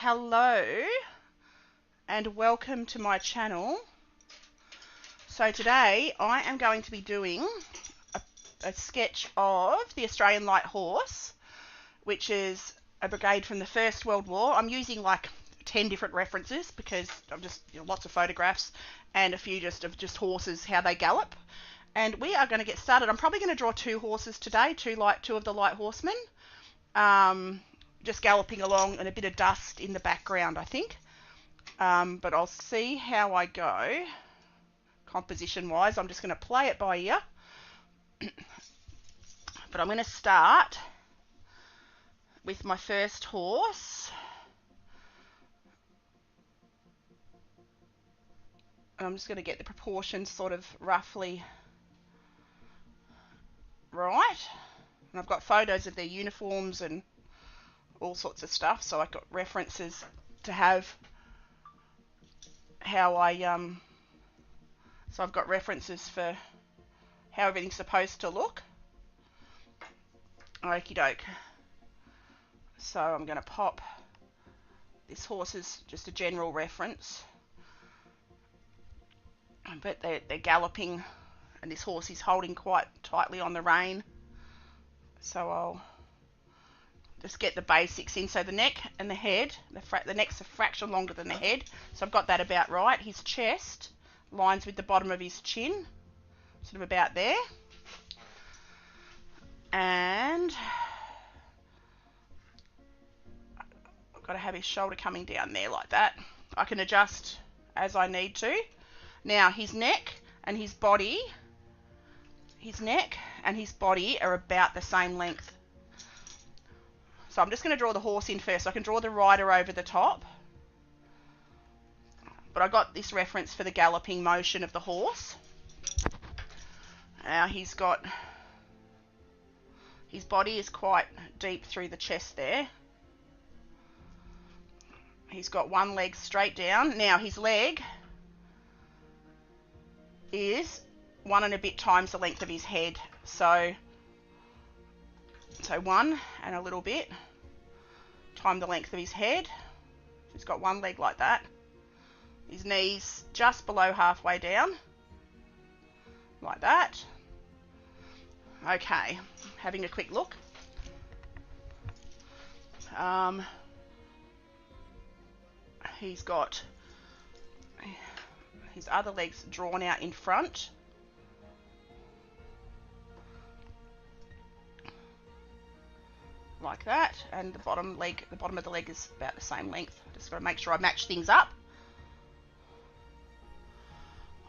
Hello and welcome to my channel. So today I am going to be doing a sketch of the Australian Light Horse, which is a brigade from the First World War. I'm using like 10 different references because I'm just lots of photographs and a few just horses, how they gallop. And we are going to get started. I'm probably going to draw two horses today, two of the light horsemen. Just galloping along and a bit of dust in the background, I think. But I'll see how I go composition wise. I'm just going to play it by ear. But I'm going to start with my first horse. I'm just going to get the proportions sort of roughly right. And I've got photos of their uniforms and all sorts of stuff, so I've got references to have how so I've got references for how everything's supposed to look. Okie doke. So I'm going to pop this horse is just a general reference, but they're galloping and this horse is holding quite tightly on the rein, so I'll just get the basics in. So the neck and the head, the neck's a fraction longer than the head, so I've got that about right. His chest lines with the bottom of his chin, sort of about there. And I've got to have his shoulder coming down there like that. I can adjust as I need to. Now his neck and his body, are about the same length. So I'm just going to draw the horse in first. I can draw the rider over the top, but I got this reference for the galloping motion of the horse. Now his body is quite deep through the chest there. He's got one leg straight down. Now his leg is 1 and a bit times the length of his head. So 1 and a little bit times the length of his head. He's got one leg like that. His knees just below halfway down, like that. Okay, having a quick look. He's got his other legs drawn out in front. Like that, and the bottom of the leg is about the same length. Just got to make sure I match things up.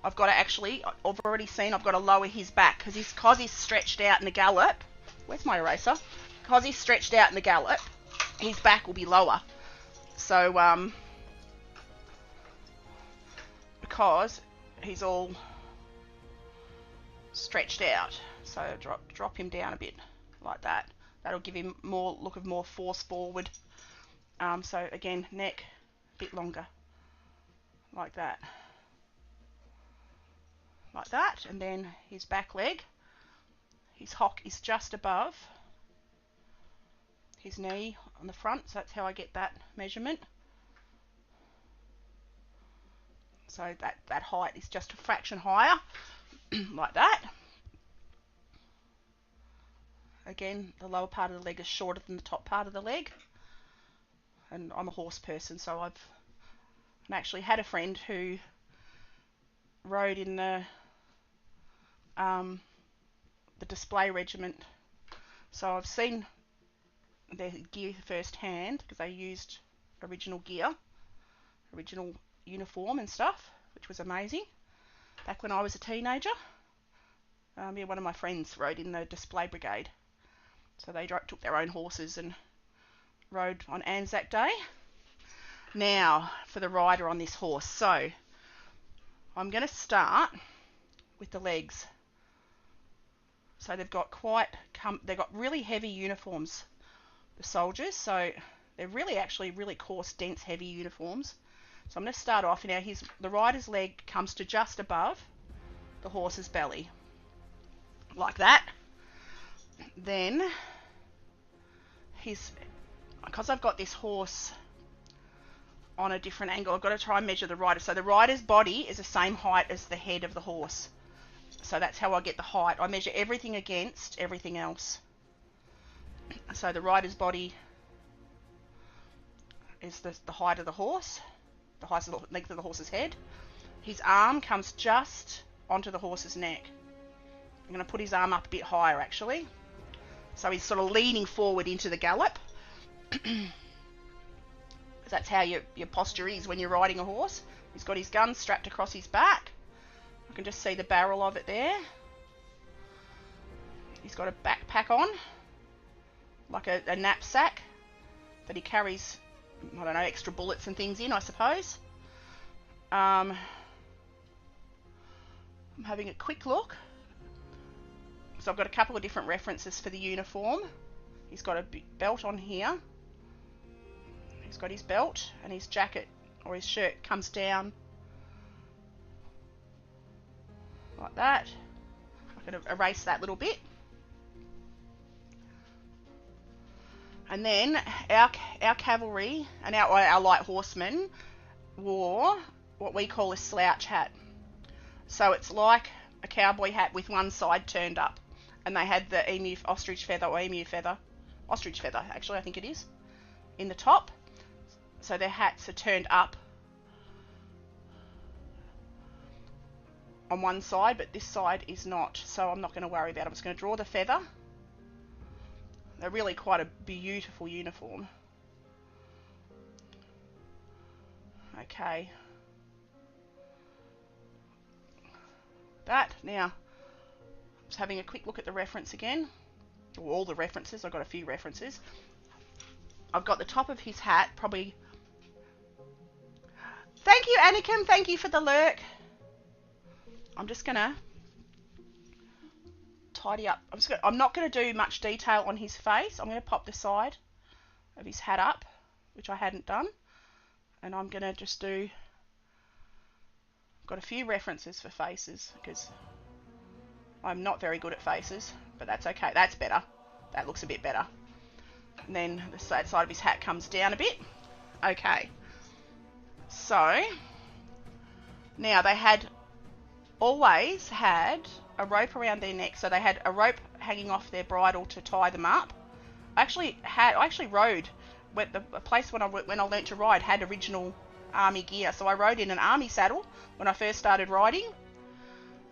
I've got to lower his back because he's stretched out in the gallop. Where's my eraser? Because he's stretched out in the gallop, his back will be lower. So because he's all stretched out, so drop him down a bit like that. That'll give him more force forward. So again, neck a bit longer, like that, and then his back leg, his hock is just above his knee on the front, so that's how I get that measurement. So that height is just a fraction higher, like that. Again, the lower part of the leg is shorter than the top part of the leg. And I'm a horse person, so I've actually had a friend who rode in the display regiment. So I've seen their gear firsthand because they used original gear, original uniform and stuff, which was amazing. Back when I was a teenager, one of my friends rode in the display brigade. So they took their own horses and rode on Anzac Day. Now for the rider on this horse. So I'm going to start with the legs. So they've got really heavy uniforms, the soldiers. So they're really coarse, dense, heavy uniforms. So I'm going to start off. Now the rider's leg comes to just above the horse's belly, like that. Then because I've got this horse on a different angle. I've got to try and measure the rider. So the rider's body is the same height as the head of the horse. So that's how I get the height. I measure everything against everything else. So the rider's body is the height of the horse, the height of the length of the horse's head. His arm comes just onto the horse's neck. I'm going to put his arm up a bit higher actually. So he's sort of leaning forward into the gallop. That's how your posture is when you're riding a horse. He's got his gun strapped across his back. I can just see the barrel of it there. He's got a backpack on, like a knapsack that he carries, I don't know, extra bullets and things in, I suppose. I'm having a quick look. So I've got a couple of different references for the uniform. He's got a belt on here. He's got his belt, and his jacket or his shirt comes down like that. I'm going to erase that little bit. And then our cavalry and our light horsemen wore what we call a slouch hat. So it's like a cowboy hat with one side turned up. And they had the ostrich feather actually I think it is, in the top. So their hats are turned up on one side, but this side is not. So I'm not going to worry about it. I'm just going to draw the feather. They're really quite a beautiful uniform. Okay. That. Now, just having a quick look at the reference again. Or all the references. I've got a few references. I've got the top of his hat, probably. Thank you, Anakim. Thank you for the lurk. I'm just going to tidy up. I'm not going to do much detail on his face. I'm going to pop the side of his hat up, which I hadn't done. And I'm going to just do... I've got a few references for faces, because I'm not very good at faces, but that's okay. That's better. That looks a bit better. And then the side of his hat comes down a bit. Okay. So, now they had always had a rope around their neck. So they had a rope hanging off their bridle to tie them up. I actually rode. A place when I learnt to ride had original army gear. So I rode in an army saddle when I first started riding.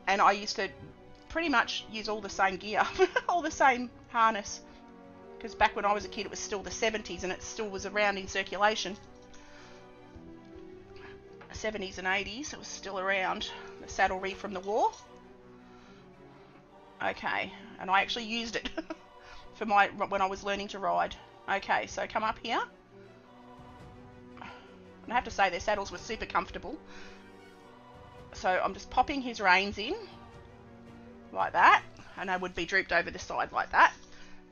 And I used to pretty much use all the same gear, all the same harness. Because back when I was a kid, it was still the 70s and it still was around in circulation. 70s and 80s, it was still around, the saddlery from the war. Okay, and I actually used it for when I was learning to ride. Okay, so come up here. And I have to say their saddles were super comfortable. So I'm just popping his reins in like that, and they would be drooped over the side like that.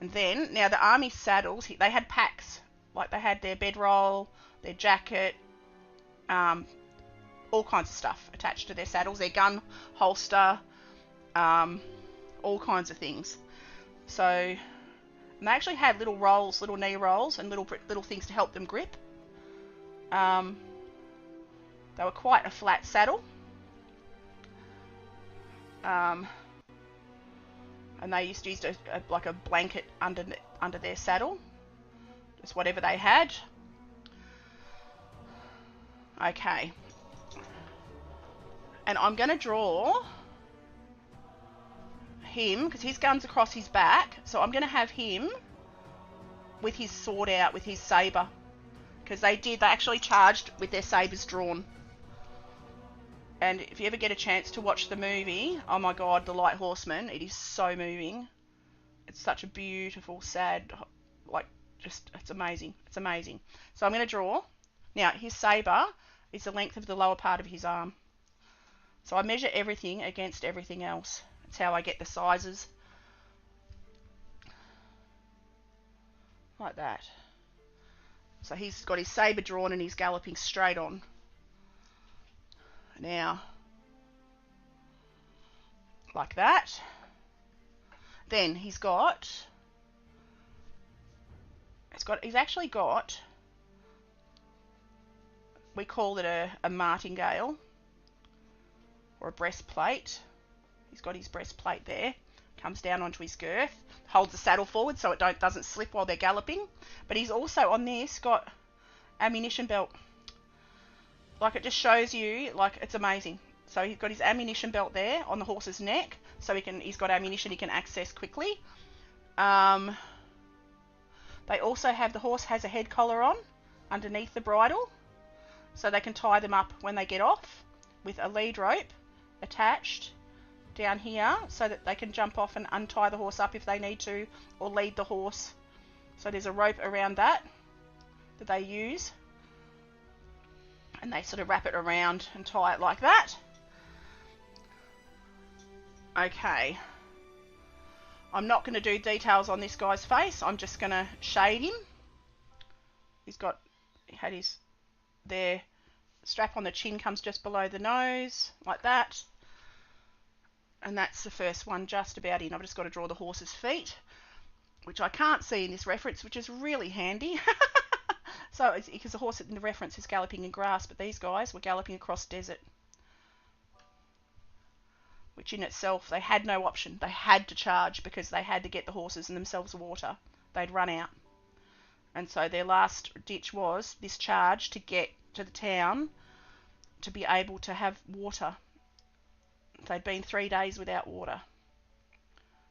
And then, now the army saddles, they had packs. Like they had their bedroll, their jacket, all kinds of stuff attached to their saddles, their gun holster, all kinds of things. So, and they actually had little rolls, little knee rolls, and little things to help them grip. They were quite a flat saddle. And they used to use like a blanket under their saddle. Just whatever they had. Okay. And I'm going to draw him, because his gun's across his back, so I'm going to have him with his sword out, with his saber. Because they actually charged with their sabers drawn. And if you ever get a chance to watch the movie, oh my god, The Light Horseman, it is so moving. It's such a beautiful, sad, it's amazing. It's amazing. So I'm going to draw. Now, his saber is the length of the lower part of his arm. So I measure everything against everything else. That's how I get the sizes. Like that. So he's got his saber drawn and he's galloping straight on. Now, like that. Then he's actually got we call it a martingale or a breastplate. He's got his breastplate there, comes down onto his girth, holds the saddle forward so it doesn't slip while they're galloping. But he's also on this got ammunition belt. Like, it just shows you, like, it's amazing. So he's got his ammunition belt there on the horse's neck, so he's got ammunition he can access quickly. They also have, the horse has a head collar on underneath the bridle, so they can tie them up when they get off with a lead rope attached down here so that they can jump off and untie the horse up if they need to, or lead the horse. So there's a rope around that they use, and they sort of wrap it around and tie it like that. Okay, I'm not going to do details on this guy's face. I'm just going to shade him. He had his, there, strap on the chin comes just below the nose, like that. And that's the first one just about in. I've just got to draw the horse's feet, which I can't see in this reference, which is really handy. So it's because the horse in the reference is galloping in grass, but these guys were galloping across desert, which in itself, they had no option. They had to charge because they had to get the horses and themselves water. They'd run out. And so their last ditch was this charge to get to the town to be able to have water. They'd been 3 days without water.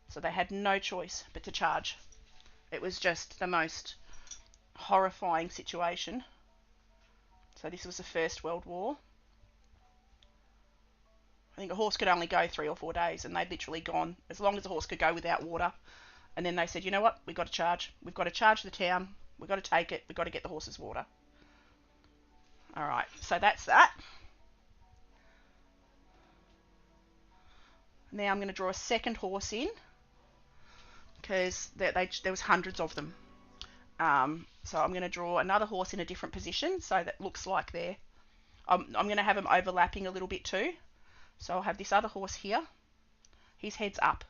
So they had no choice but to charge. It was just the most horrifying situation. So this was the First World War. I think a horse could only go 3 or 4 days, and they'd literally gone as long as a horse could go without water. And then they said, you know what, we've got to charge. We've got to charge the town. We've got to take it. We've got to get the horses water. Alright, so that's that. Now I'm going to draw a second horse in, because there was hundreds of them. So I'm going to draw another horse in a different position, so that looks like they're... I'm going to have them overlapping a little bit too. So I'll have this other horse here. His head's up.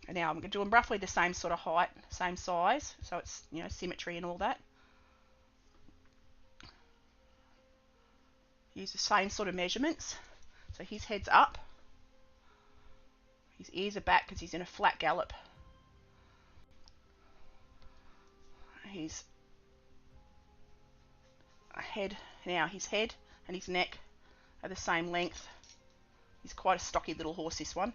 And now I'm going to do them roughly the same sort of height, same size, so it's, you know, symmetry and all that. Use the same sort of measurements. So his head's up. His ears are back because he's in a flat gallop. His head, now his head and his neck are the same length. He's quite a stocky little horse, this one.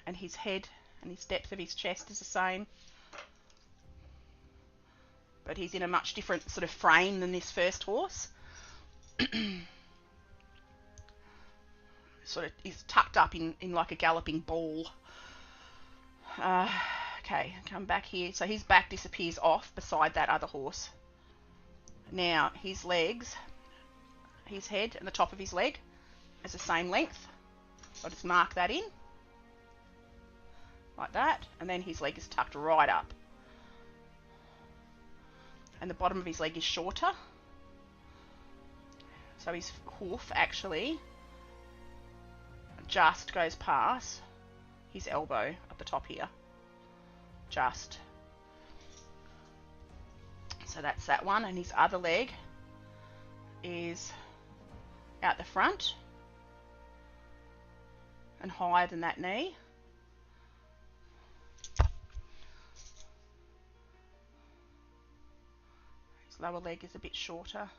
And his head and his depth of his chest is the same. But he's in a much different sort of frame than this first horse. Sort of is tucked up in like a galloping ball. Okay, come back here. So his back disappears off beside that other horse. Now his legs, his head and the top of his leg is the same length. I'll just mark that in like that, and then his leg is tucked right up, and the bottom of his leg is shorter, so his hoof actually just goes past his elbow at the top here, just. So that's that one, and his other leg is out the front and higher than that knee. His lower leg is a bit shorter.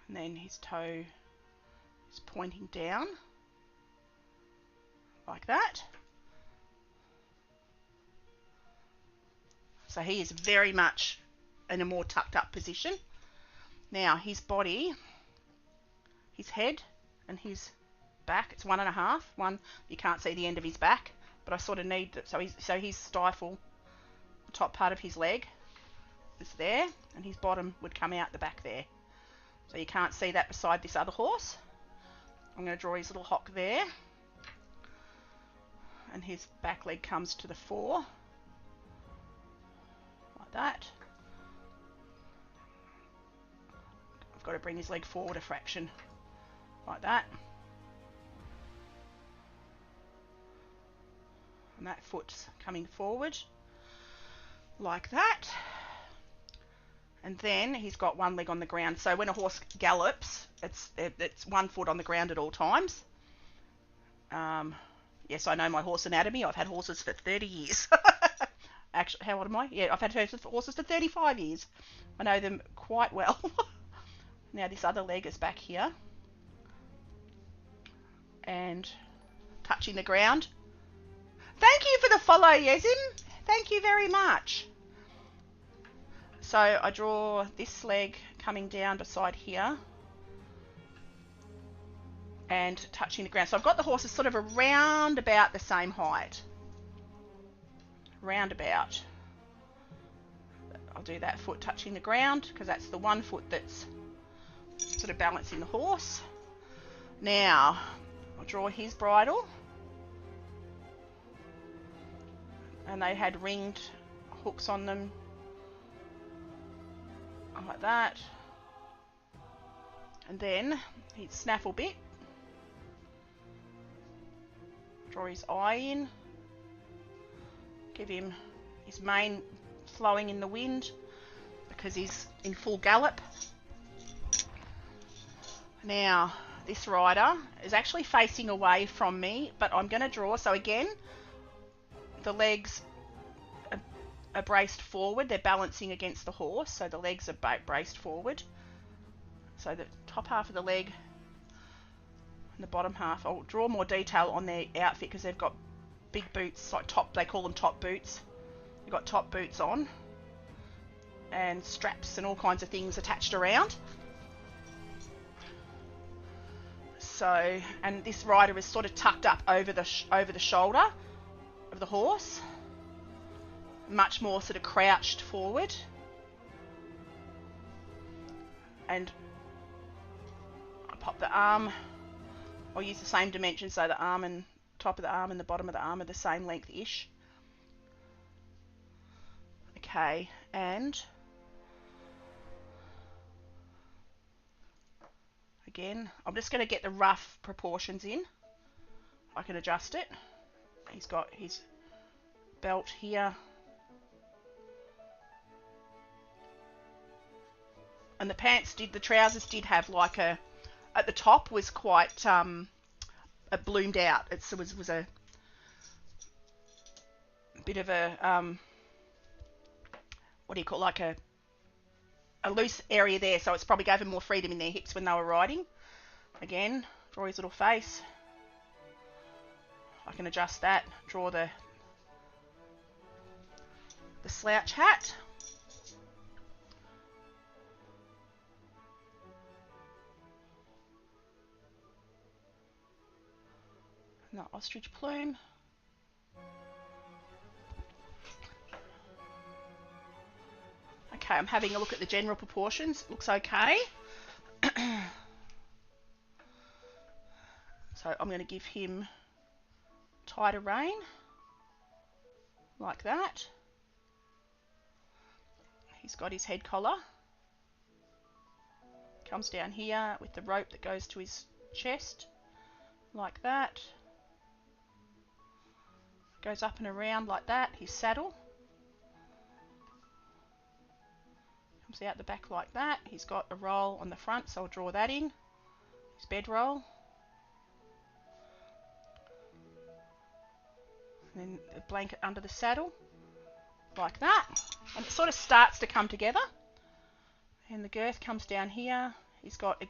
And then his toe is pointing down like that. So he is very much in a more tucked up position. Now his body, his head and his back, it's 1.5. One, you can't see the end of his back, but I sort of need it. So his stifle, the top part of his leg is there, and his bottom would come out the back there. So you can't see that beside this other horse. I'm going to draw his little hock there, and his back leg comes to the fore like that. I've got to bring his leg forward a fraction like that, and that foot's coming forward. like that. And then he's got one leg on the ground. So when a horse gallops, it's 1 foot on the ground at all times. Yes, I know my horse anatomy. I've had horses for 30 years. Actually, how old am I? Yeah, I've had horses for 35 years. I know them quite well. Now this other leg is back here. And touching the ground. Thank you for the follow, Yesim. Thank you very much. So I draw this leg coming down beside here and touching the ground. So I've got the horses sort of around about the same height. Round about. I'll do that foot touching the ground because that's the 1 foot that's sort of balancing the horse. Now I'll draw his bridle. And they had ringed hooks on them like that. And then his snaffle bit. Draw his eye in. Give him his mane flowing in the wind because he's in full gallop. Now this rider is actually facing away from me, but I'm going to draw. So again, the legs are braced forward. They're balancing against the horse, so the legs are braced forward. So the top half of the leg and the bottom half, I'll draw more detail on their outfit because they've got big boots, like top, they call them top boots. They've got top boots on and straps and all kinds of things attached around. So, and this rider is sort of tucked up over the shoulder of the horse, much more sort of crouched forward, and I pop the arm. I'll use the same dimension, so the arm and top of the arm and the bottom of the arm are the same length-ish. Okay, and again, I'm just going to get the rough proportions in. I can adjust it. He's got his belt here. And the trousers did have like at the top was quite, it bloomed out. It was a bit of a, what do you call it, like a loose area there. So it's probably gave them more freedom in their hips when they were riding. Again, draw his little face. I can adjust that, draw the slouch hat. And the ostrich plume. Okay, I'm having a look at the general proportions. Looks okay. So I'm going to give him tighter rein, like that. He's got his head collar. Comes down here with the rope that goes to his chest, like that. Goes up and around like that. His saddle. Comes out the back like that. He's got a roll on the front, so I'll draw that in. His bedroll. And then the blanket under the saddle, like that. And it sort of starts to come together. And the girth comes down here. He's got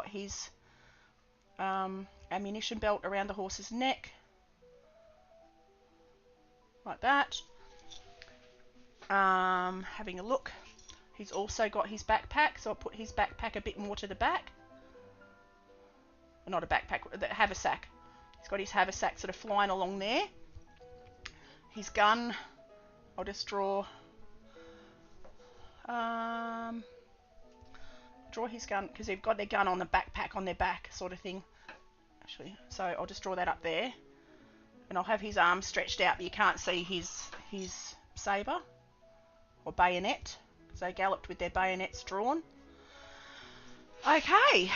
his ammunition belt around the horse's neck, like that. Having a look. He's also got his backpack, so I'll put his backpack a bit more to the back. Not a backpack, the haversack. He's got his haversack sort of flying along there. His gun, I'll just draw his gun, because they've got their gun on the backpack on their back sort of thing. Actually, so I'll just draw that up there. And I'll have his arms stretched out, but you can't see his sabre or bayonet, because they galloped with their bayonets drawn. Okay,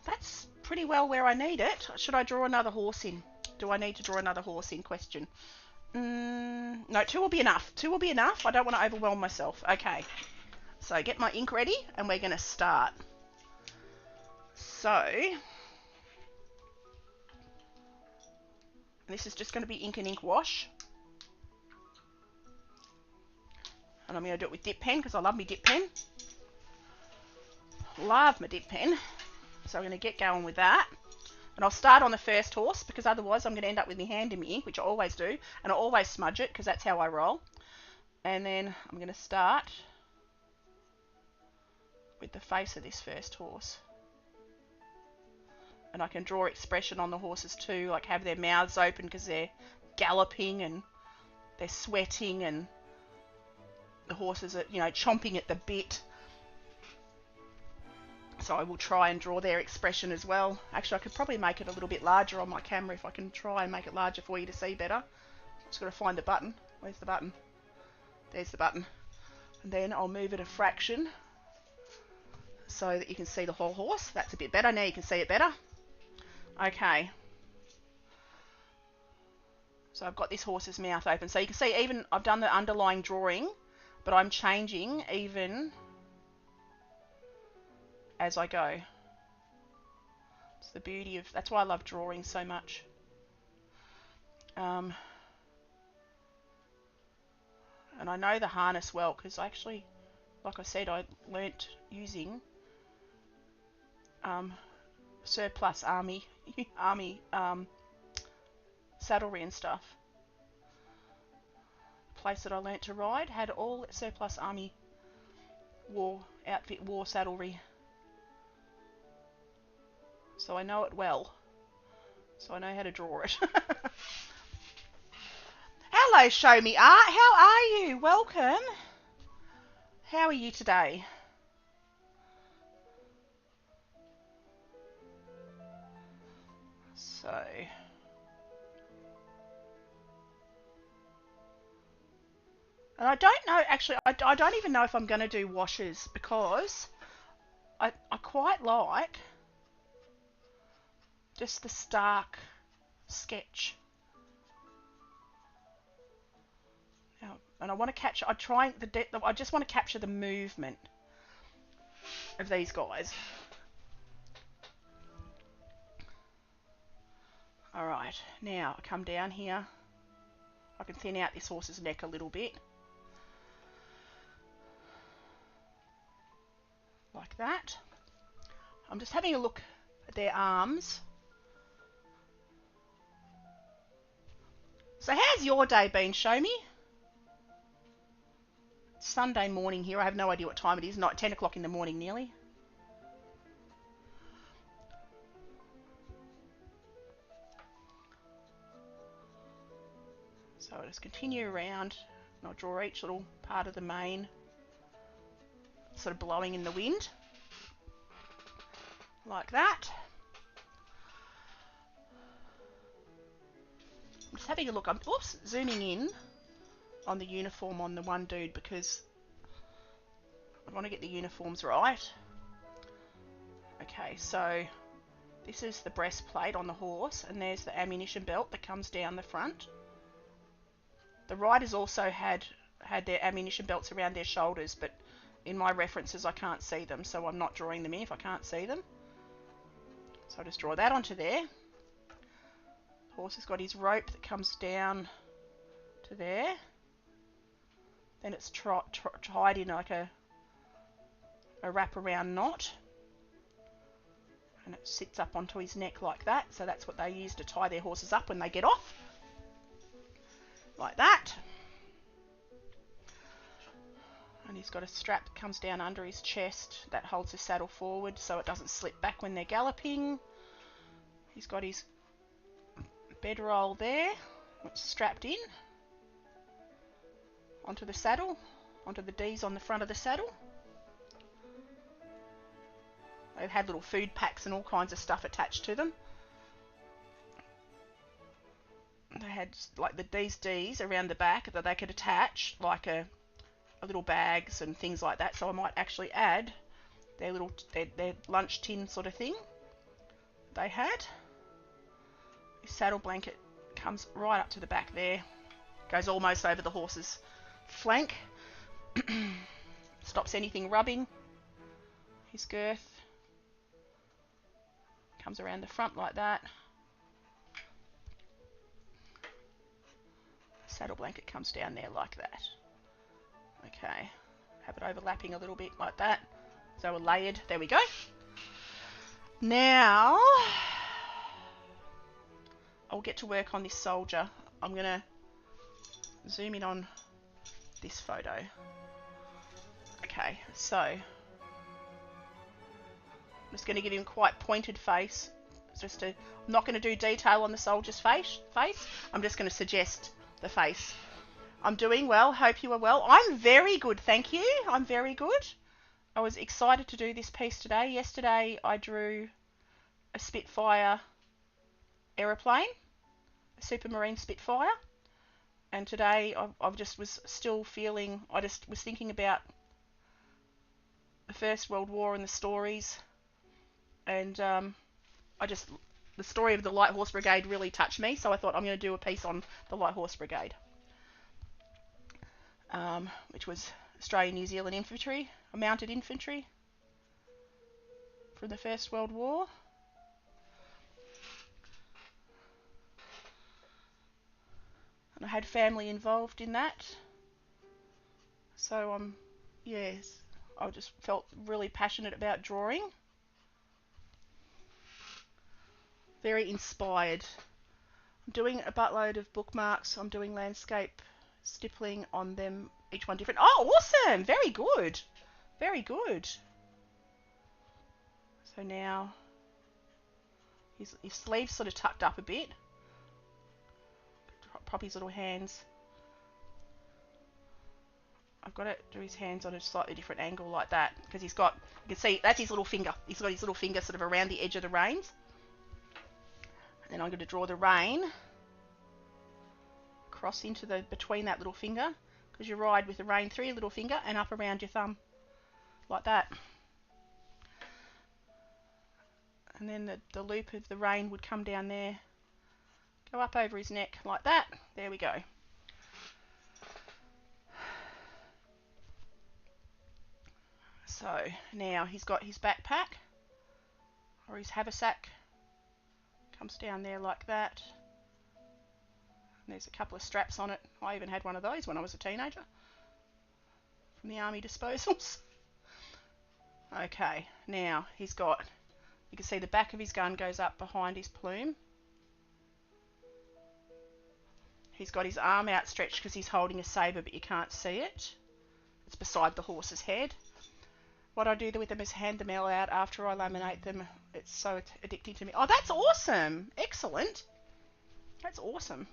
that's pretty well where I need it. Should I draw another horse in? Do I need to draw another horse in? Question. No, 2 will be enough. 2 will be enough. I don't want to overwhelm myself. Okay. So get my ink ready and we're going to start. So this is just going to be ink and ink wash. And I'm going to do it with dip pen because I love my dip pen. Love my dip pen. So I'm going to get going with that. And I'll start on the first horse because otherwise I'm going to end up with my hand in my ink, which I always do. And I always smudge it because that's how I roll. And then I'm going to start with the face of this first horse. And I can draw expression on the horses too, like have their mouths open because they're galloping and they're sweating and the horses are, you know, chomping at the bit. So I will try and draw their expression as well. Actually, I could probably make it a little bit larger on my camera if I can try and make it larger for you to see better. Just got to find the button. Where's the button? There's the button. And then I'll move it a fraction so that you can see the whole horse. That's a bit better. Now you can see it better. Okay. So I've got this horse's mouth open. So you can see even I've done the underlying drawing, but I'm changing even as I go. It's the beauty of, that's why I love drawing so much. And I know the harness well because actually, like I said, I learnt using surplus army saddlery and stuff. The place that I learnt to ride had all surplus army war saddlery. So I know it well. So I know how to draw it. Hello, Show Me Art. How are you? Welcome. How are you today? So, and I don't know, actually, I don't even know if I'm going to do washes because I quite like just the stark sketch. And I want to capture, I just want to capture the movement of these guys. Alright, now I come down here. I can thin out this horse's neck a little bit. Like that. I'm just having a look at their arms. So how's your day been, Show Me? It's Sunday morning here. I have no idea what time it is. Not 10 o'clock in the morning nearly. So I'll just continue around and I'll draw each little part of the mane, sort of blowing in the wind. Like that. I'm just having a look. I'm zooming in on the uniform on the one dude because I want to get the uniforms right. Okay, so this is the breastplate on the horse and there's the ammunition belt that comes down the front. The riders also had their ammunition belts around their shoulders, but in my references I can't see them, so I'm not drawing them in if I can't see them. So I'll just draw that onto there. The horse has got his rope that comes down to there. Then it's tied in like a wraparound knot. And it sits up onto his neck like that. So that's what they use to tie their horses up when they get off. Like that. And he's got a strap that comes down under his chest that holds the saddle forward so it doesn't slip back when they're galloping. He's got his bedroll there, which is strapped in onto the saddle, onto the D's on the front of the saddle. They've had little food packs and all kinds of stuff attached to them. They had like these D's around the back that they could attach like a little bags and things like that. So I might actually add their little their lunch tin sort of thing they had. This saddle blanket comes right up to the back there. Goes almost over the horse's flank. Stops anything rubbing his girth. Comes around the front like that. Saddle blanket comes down there like that. Okay, have it overlapping a little bit like that. So we're layered. There we go. Now I'll get to work on this soldier. I'm going to zoom in on this photo. Okay, so I'm just going to give him quite pointed face. I'm not going to do detail on the soldier's face. I'm just going to suggest the face. I'm doing well. Hope you are well. I'm very good, thank you. I'm very good. I was excited to do this piece today. Yesterday I drew a Spitfire aeroplane, a Supermarine Spitfire, and today I just was still feeling, I just was thinking about the First World War and the stories, and the story of the Light Horse Brigade really touched me, so I thought I'm going to do a piece on the Light Horse Brigade, which was Australian New Zealand infantry, mounted infantry from the First World War. And I had family involved in that, so yes, I just felt really passionate about drawing. Very inspired. I'm doing a buttload of bookmarks. I'm doing landscape stippling on them, each one different. Oh, awesome! Very good. Very good. So now his sleeves sort of tucked up a bit. Prop his little hands. I've got to do his hands on a slightly different angle like that, because he's got, you can see, that's his little finger. He's got his little finger sort of around the edge of the reins. And then I'm going to draw the rein across into between that little finger, because you ride with the rein through your little finger and up around your thumb, like that. And then the loop of the rein would come down there, go up over his neck like that. There we go. So now he's got his backpack, or his haversack, comes down there like that. And there's a couple of straps on it. I even had one of those when I was a teenager from the army disposals. Okay, now he's got, you can see the back of his gun goes up behind his plume. He's got his arm outstretched because he's holding a sabre, but you can't see it. It's beside the horse's head. What I do with them is hand them all out after I laminate them. It's so addicting to me. Oh, that's awesome. Excellent. That's awesome.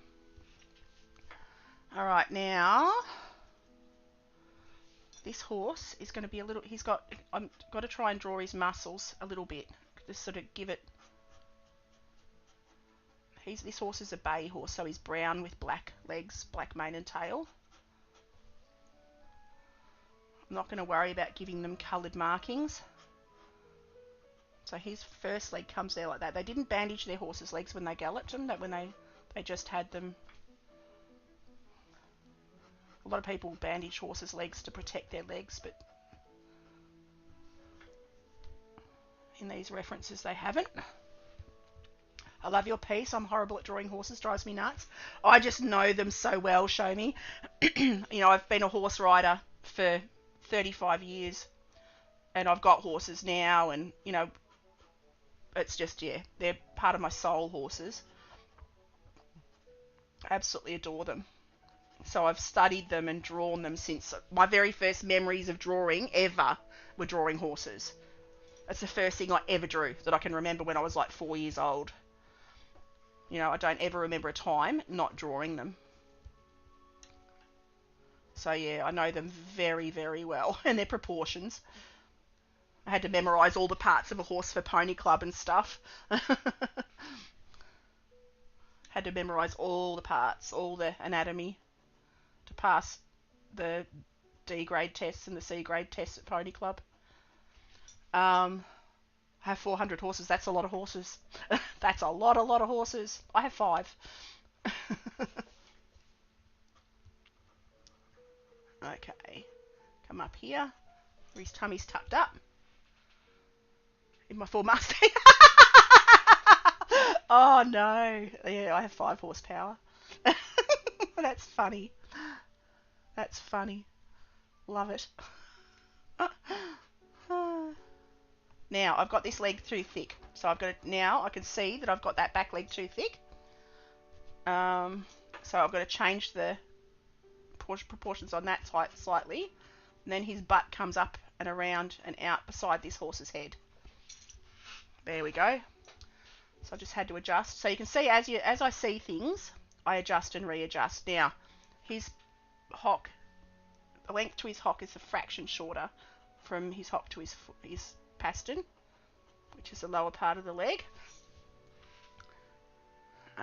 All right, now this horse is going to be a little, I've got to try and draw his muscles a little bit. Just sort of give it, this horse is a bay horse, so he's brown with black legs, black mane and tail. I'm not going to worry about giving them coloured markings. So his first leg comes there like that. They didn't bandage their horses' legs when they galloped them, that when they just had them. A lot of people bandage horses' legs to protect their legs, but in these references they haven't. I love your piece. I'm horrible at drawing horses, drives me nuts. I just know them so well, show me. You know, I've been a horse rider for 35 years and I've got horses now, and you know, it's just, yeah, they're part of my soul, horses. I absolutely adore them. So I've studied them and drawn them since my very first memories of drawing ever were drawing horses. That's the first thing I ever drew that I can remember when I was like 4 years old. You know, I don't ever remember a time not drawing them. So yeah, I know them very, very well, and their proportions. I had to memorise all the parts of a horse for pony club and stuff. Had to memorise all the parts, all the anatomy to pass the D grade tests and the C grade tests at pony club. I have 400 horses. That's a lot of horses. That's a lot of horses. I have 5. Okay, come up here where his tummy's tucked up in my full Mustang. Oh no, yeah, I have 5 horsepower. That's funny. That's funny. Love it. Now I've got this leg too thick, so I've got it now. I can see that I've got that back leg too thick. So I've got to change the proportions on that slightly, and then his butt comes up and around and out beside this horse's head. There we go. So I just had to adjust. So you can see as I see things, I adjust and readjust. Now, his hock, the length to his hock is a fraction shorter from his hock to his pastern, which is the lower part of the leg.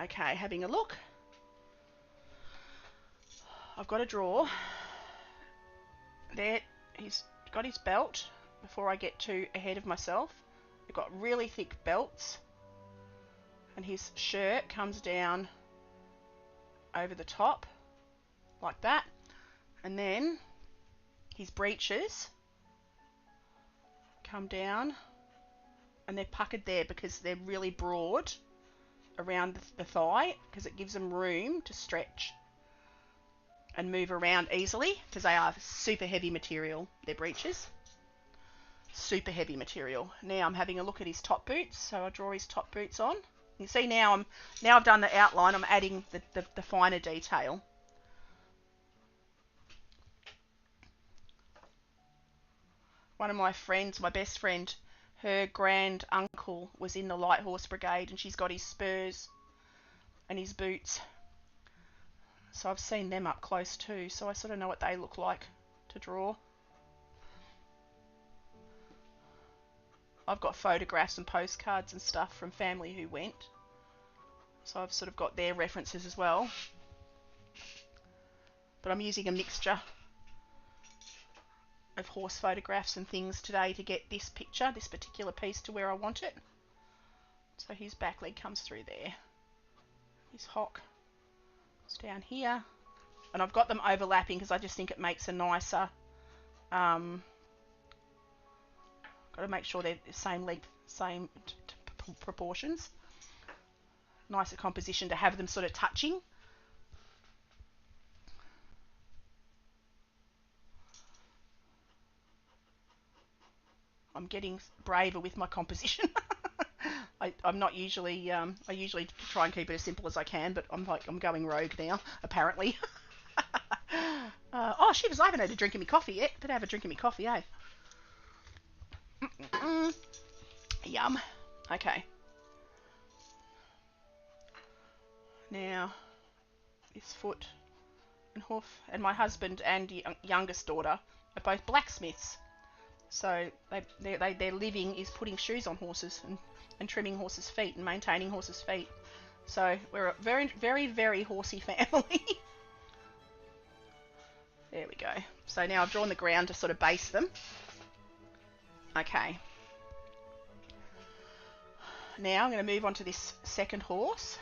Okay, having a look. I've got to draw. There, he's got his belt before I get too ahead of myself. We've got really thick belts, and his shirt comes down over the top like that, and then his breeches come down and they're puckered there because they're really broad around the thigh, because it gives them room to stretch and move around easily, because they are super heavy material, their breeches. Super heavy material. Now I'm having a look at his top boots, so I draw his top boots on. You see now I've done the outline, I'm adding the finer detail. One of my friends, my best friend, her grand uncle was in the Light Horse Brigade, and she's got his spurs and his boots. So I've seen them up close too, so I sort of know what they look like to draw. I've got photographs and postcards and stuff from family who went, so I've sort of got their references as well. But I'm using a mixture of horse photographs and things today to get this picture, this particular piece, to where I want it. So his back leg comes through there. His hock is down here. And I've got them overlapping because I just think it makes a nicer... got to make sure they're the same length, same proportions. Nicer composition to have them sort of touching. I'm getting braver with my composition. I'm not usually, I usually try and keep it as simple as I can, but I'm going rogue now, apparently. Oh, shit, I haven't had a drink of my coffee yet. Better have a drink of my coffee, eh? Yum. Okay. Now, this foot and hoof, and my husband and youngest daughter are both blacksmiths. So their living is putting shoes on horses and trimming horses' feet and maintaining horses' feet. So we're a very, very, very horsey family. There we go. So now I've drawn the ground to sort of base them. Okay. Now I'm going to move on to this second horse.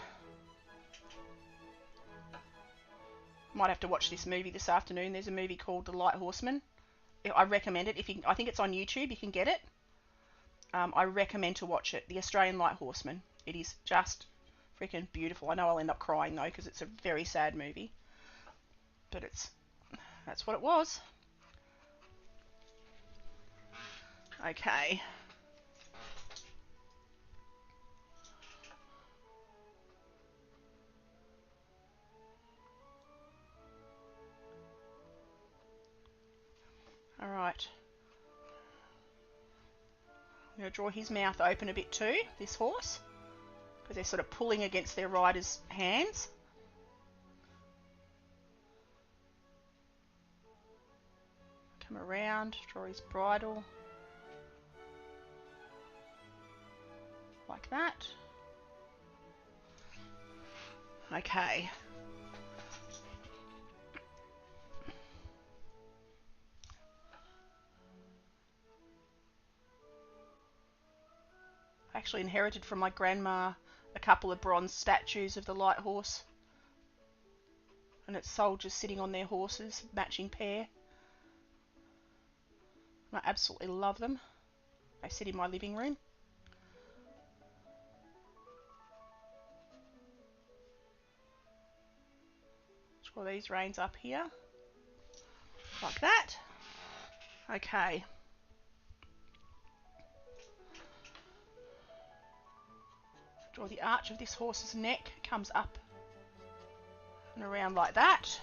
Might have to watch this movie this afternoon. There's a movie called The Light Horseman. I recommend it. I think it's on YouTube. You can get it. I recommend to watch it. The Australian Light Horseman. It is just freaking beautiful. I know I'll end up crying though, because it's a very sad movie. But that's what it was. Okay. Alright. I'm going to draw his mouth open a bit too, this horse, because they're sort of pulling against their rider's hands. Come around, draw his bridle. Like that. Okay. I actually inherited from my grandma a couple of bronze statues of the light horse, and it's soldiers sitting on their horses, matching pair. I absolutely love them. They sit in my living room. Draw these reins up here, like that. Okay. Draw the arch of this horse's neck, comes up and around like that.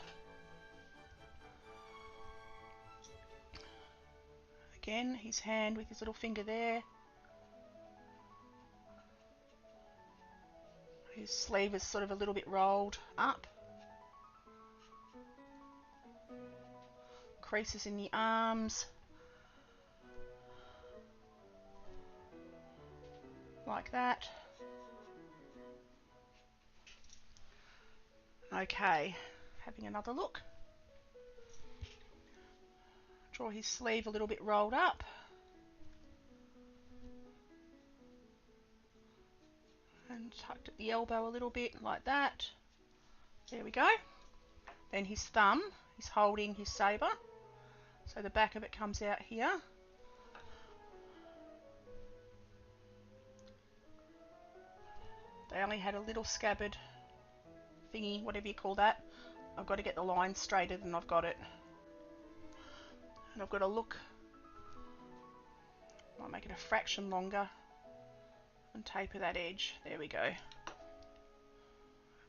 Again, his hand with his little finger there. His sleeve is sort of a little bit rolled up. Creases in the arms. Like that. Okay, having another look. Draw his sleeve a little bit rolled up. And tucked at the elbow a little bit, like that. There we go. Then his thumb is holding his sabre. So the back of it comes out here. They only had a little scabbard thingy, whatever you call that. I've got to get the line straighter than I've got it. And I've got to look. Might make it a fraction longer and taper that edge. There we go.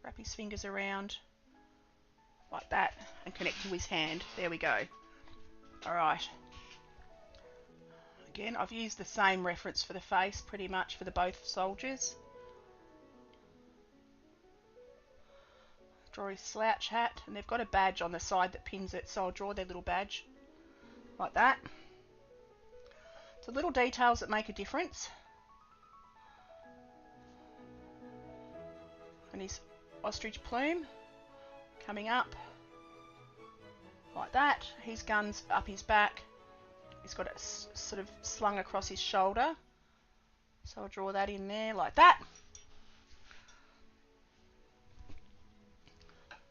Wrap his fingers around like that and connect to his hand. There we go. Alright. Again, I've used the same reference for the face pretty much for the both soldiers. Draw his slouch hat, and they've got a badge on the side that pins it, so I'll draw their little badge like that. So little details that make a difference. And his ostrich plume coming up like that. His gun's up his back. He's got it sort of slung across his shoulder. So I'll draw that in there like that.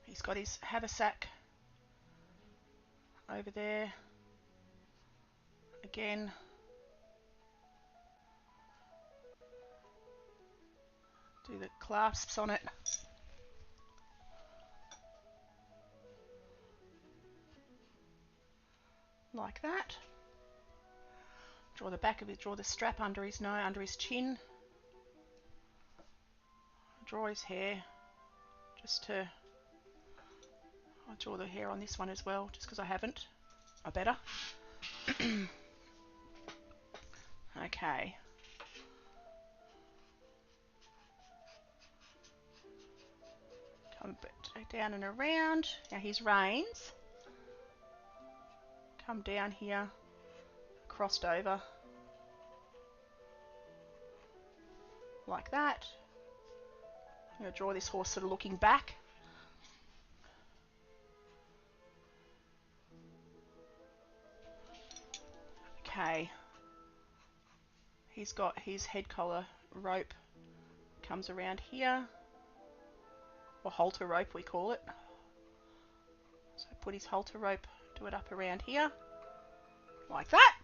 He's got his haversack over there. Again. Do the clasps on it. Like that. Draw the back of it, draw the strap under his nose, under his chin. Draw his hair just to... I'll draw the hair on this one as well, just because I haven't. I better. Okay. Come a bit down and around. Now his reins come down here, crossed over, like that. I'm going to draw this horse sort of looking back. Okay. He's got his head collar rope, comes around here, or halter rope we call it. So put his halter rope, do it up around here, like that.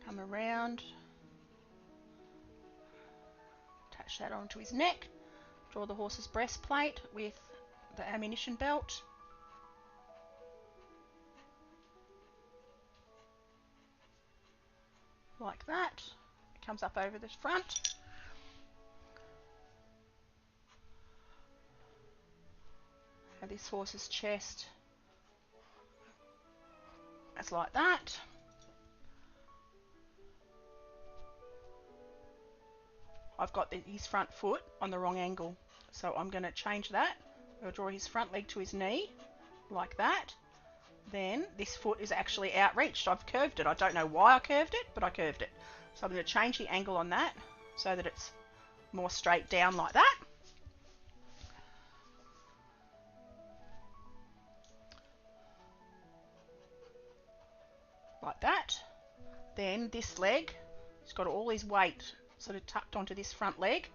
Come around, attach that onto his neck, draw the horse's breastplate with the ammunition belt. Like that. It comes up over the front. And this horse's chest. It's like that. I've got his front foot on the wrong angle, so I'm going to change that. I'll draw his front leg to his knee, like that. Then this foot is actually outreached. I've curved it. I don't know why I curved it, but I curved it. So I'm going to change the angle on that so that it's more straight down like that. Like that. Then this leg, he's got all his weight sort of tucked onto this front leg.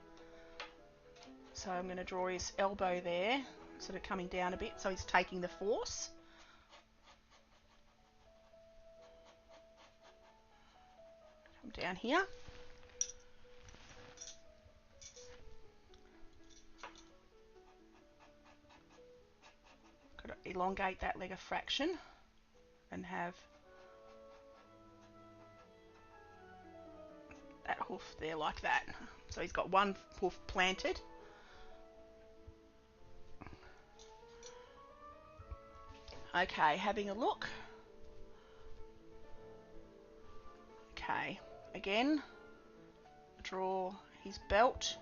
So I'm going to draw his elbow there, sort of coming down a bit, so he's taking the force. Come down here. Got to elongate that leg a fraction and have that hoof there like that. So he's got one hoof planted. Okay, having a look. Okay, again, draw his belt.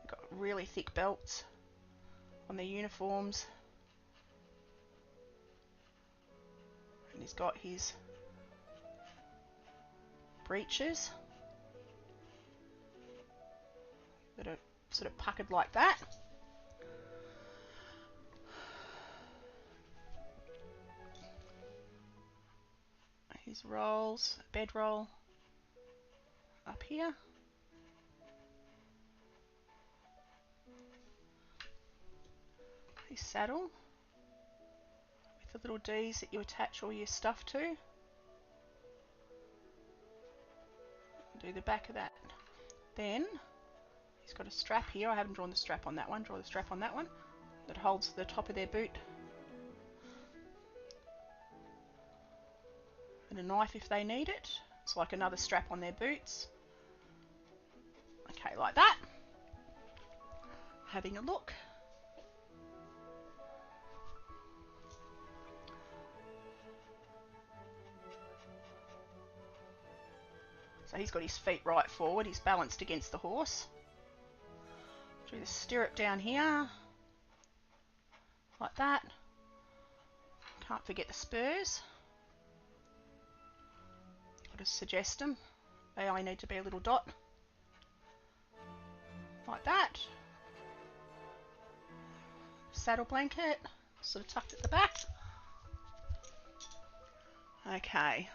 Got really thick belts on their uniforms. And he's got his breeches that are sort of puckered like that. His rolls, bedroll up here. His saddle with the little D's that you attach all your stuff to. Do the back of that. Then he's got a strap here. I haven't drawn the strap on that one. Draw the strap on that one that holds the top of their boot. And a knife if they need it. It's like another strap on their boots. Okay, like that. Having a look. So he's got his feet right forward. He's balanced against the horse. Do the stirrup down here. Like that. Can't forget the spurs. I'll just suggest them. They only need to be a little dot. Like that. Saddle blanket, sort of tucked at the back. Okay.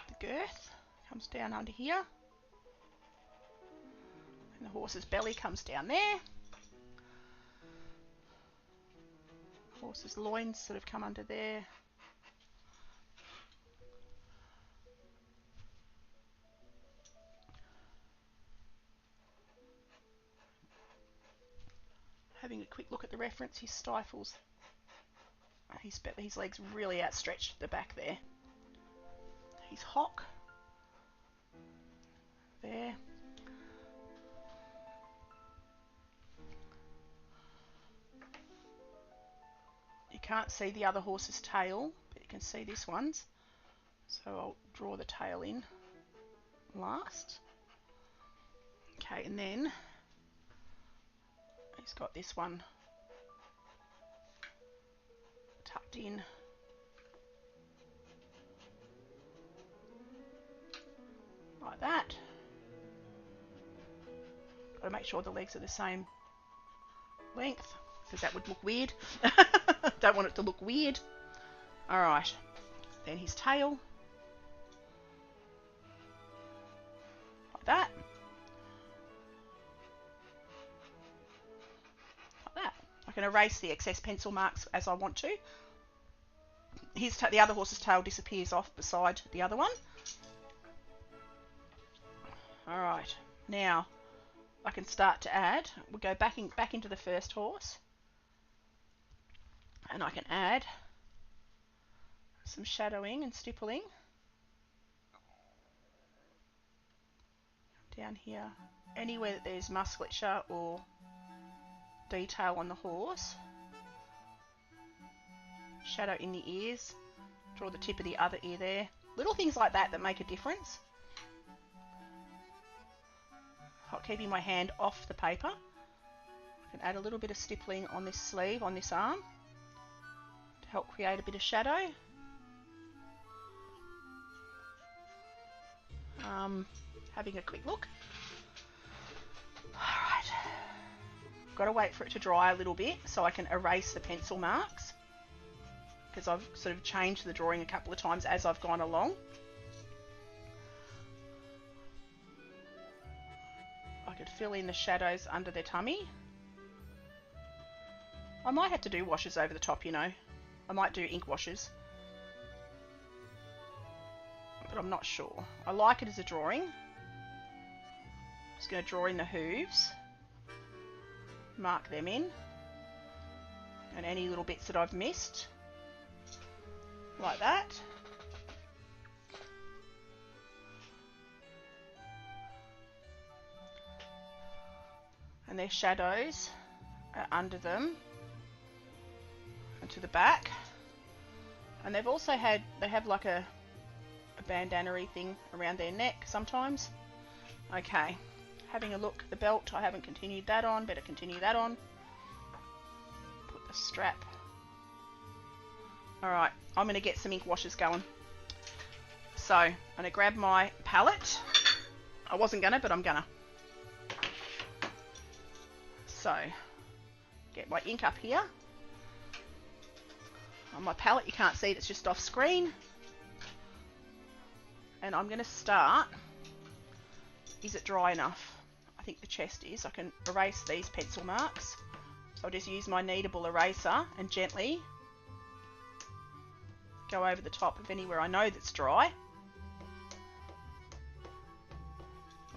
The girth comes down under here. And the horse's belly comes down there. The horse's loins sort of come under there. Having a quick look at the reference, he stifles his legs really outstretched at the back there. His hock there. You can't see the other horse's tail, but you can see this one's. So I'll draw the tail in last. Okay, and then he's got this one tucked in. Like that. Got to make sure the legs are the same length, because that would look weird. Don't want it to look weird. Alright. Then his tail. Like that. Like that. I can erase the excess pencil marks as I want to. The other horse's tail disappears off beside the other one. Alright. Now I can start to add. We'll go back into the first horse. And I can add some shadowing and stippling down here. Anywhere that there's musculature or detail on the horse. Shadow in the ears. Draw the tip of the other ear there. Little things like that that make a difference. Keeping my hand off the paper. I can add a little bit of stippling on this sleeve, on this arm, to help create a bit of shadow. Having a quick look. Alright. Got to wait for it to dry a little bit so I can erase the pencil marks, because I've sort of changed the drawing a couple of times as I've gone along. I could fill in the shadows under their tummy. I might have to do washes over the top, you know. I might do ink washes. but I'm not sure. I like it as a drawing. Just going to draw in the hooves, mark them in, and any little bits that I've missed, like that. And their shadows are under them and to the back. And they've also they have like a bandana-y thing around their neck sometimes. Okay, having a look, the belt, I haven't continued that on, better continue that on. Put the strap. Alright, I'm going to get some ink washes going. So, I'm going to grab my palette. I wasn't going to, but I'm going to. So, get my ink up here. On my palette, you can't see it, it's just off screen. And I'm going to start. Is it dry enough? I think the chest is. I can erase these pencil marks. So I'll just use my kneadable eraser and gently go over the top of anywhere I know that's dry.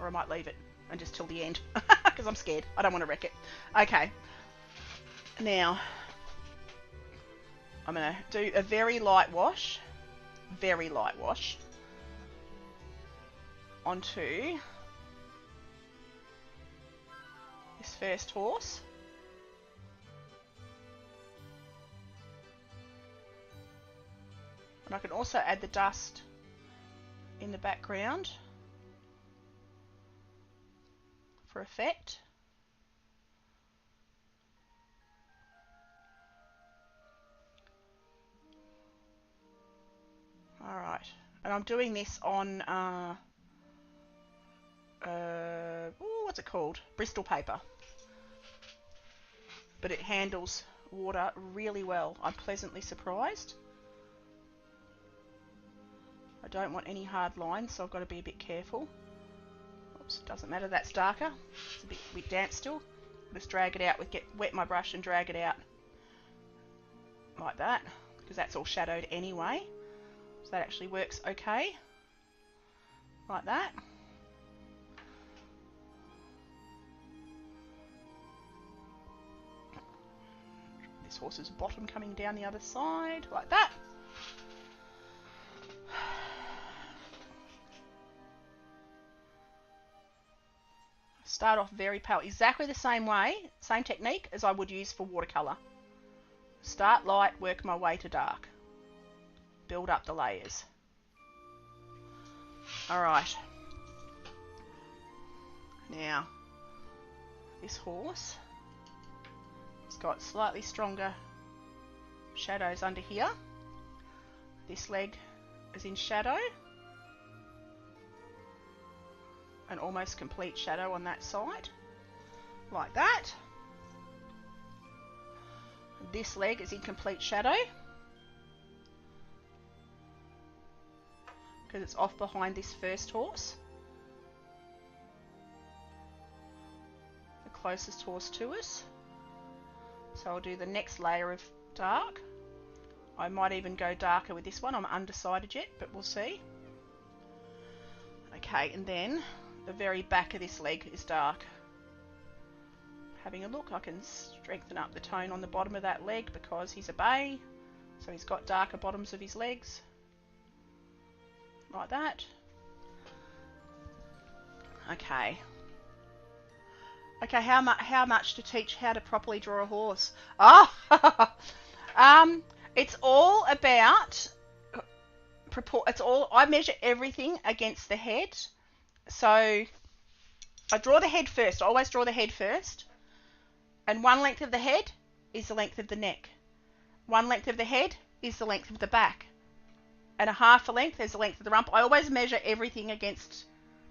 Or I might leave it and just till the end because I'm scared. I don't want to wreck it. Okay. Now, I'm going to do a very light wash onto this first horse. And I can also add the dust in the background for effect. Alright, and I'm doing this on, what's it called? Bristol paper. But it handles water really well. I'm pleasantly surprised. I don't want any hard lines, so I've got to be a bit careful. Oops, doesn't matter, that's darker. It's a bit damp still. Just drag it out, wet my brush and drag it out. Like that, because that's all shadowed anyway. So that actually works okay. Like that. This horse's bottom coming down the other side, like that. Start off very pale, exactly the same way, same technique as I would use for watercolour. Start light, work my way to dark. Build up the layers. Alright. Now, this horse has got slightly stronger shadows under here. This leg is in shadow. An almost complete shadow on that side. Like that. This leg is in complete shadow. Because it's off behind this first horse. The closest horse to us. So I'll do the next layer of dark. I might even go darker with this one. I'm undecided yet, but we'll see. Okay, and then the very back of this leg is dark. Having a look, I can strengthen up the tone on the bottom of that leg because he's a bay. So he's got darker bottoms of his legs. Like that. Okay. Okay, how much to teach how to properly draw a horse? Oh! It's all about I measure everything against the head. So I draw the head first. I always draw the head first. And one length of the head is the length of the neck. One length of the head is the length of the back. And a half a length is the length of the rump. I always measure everything against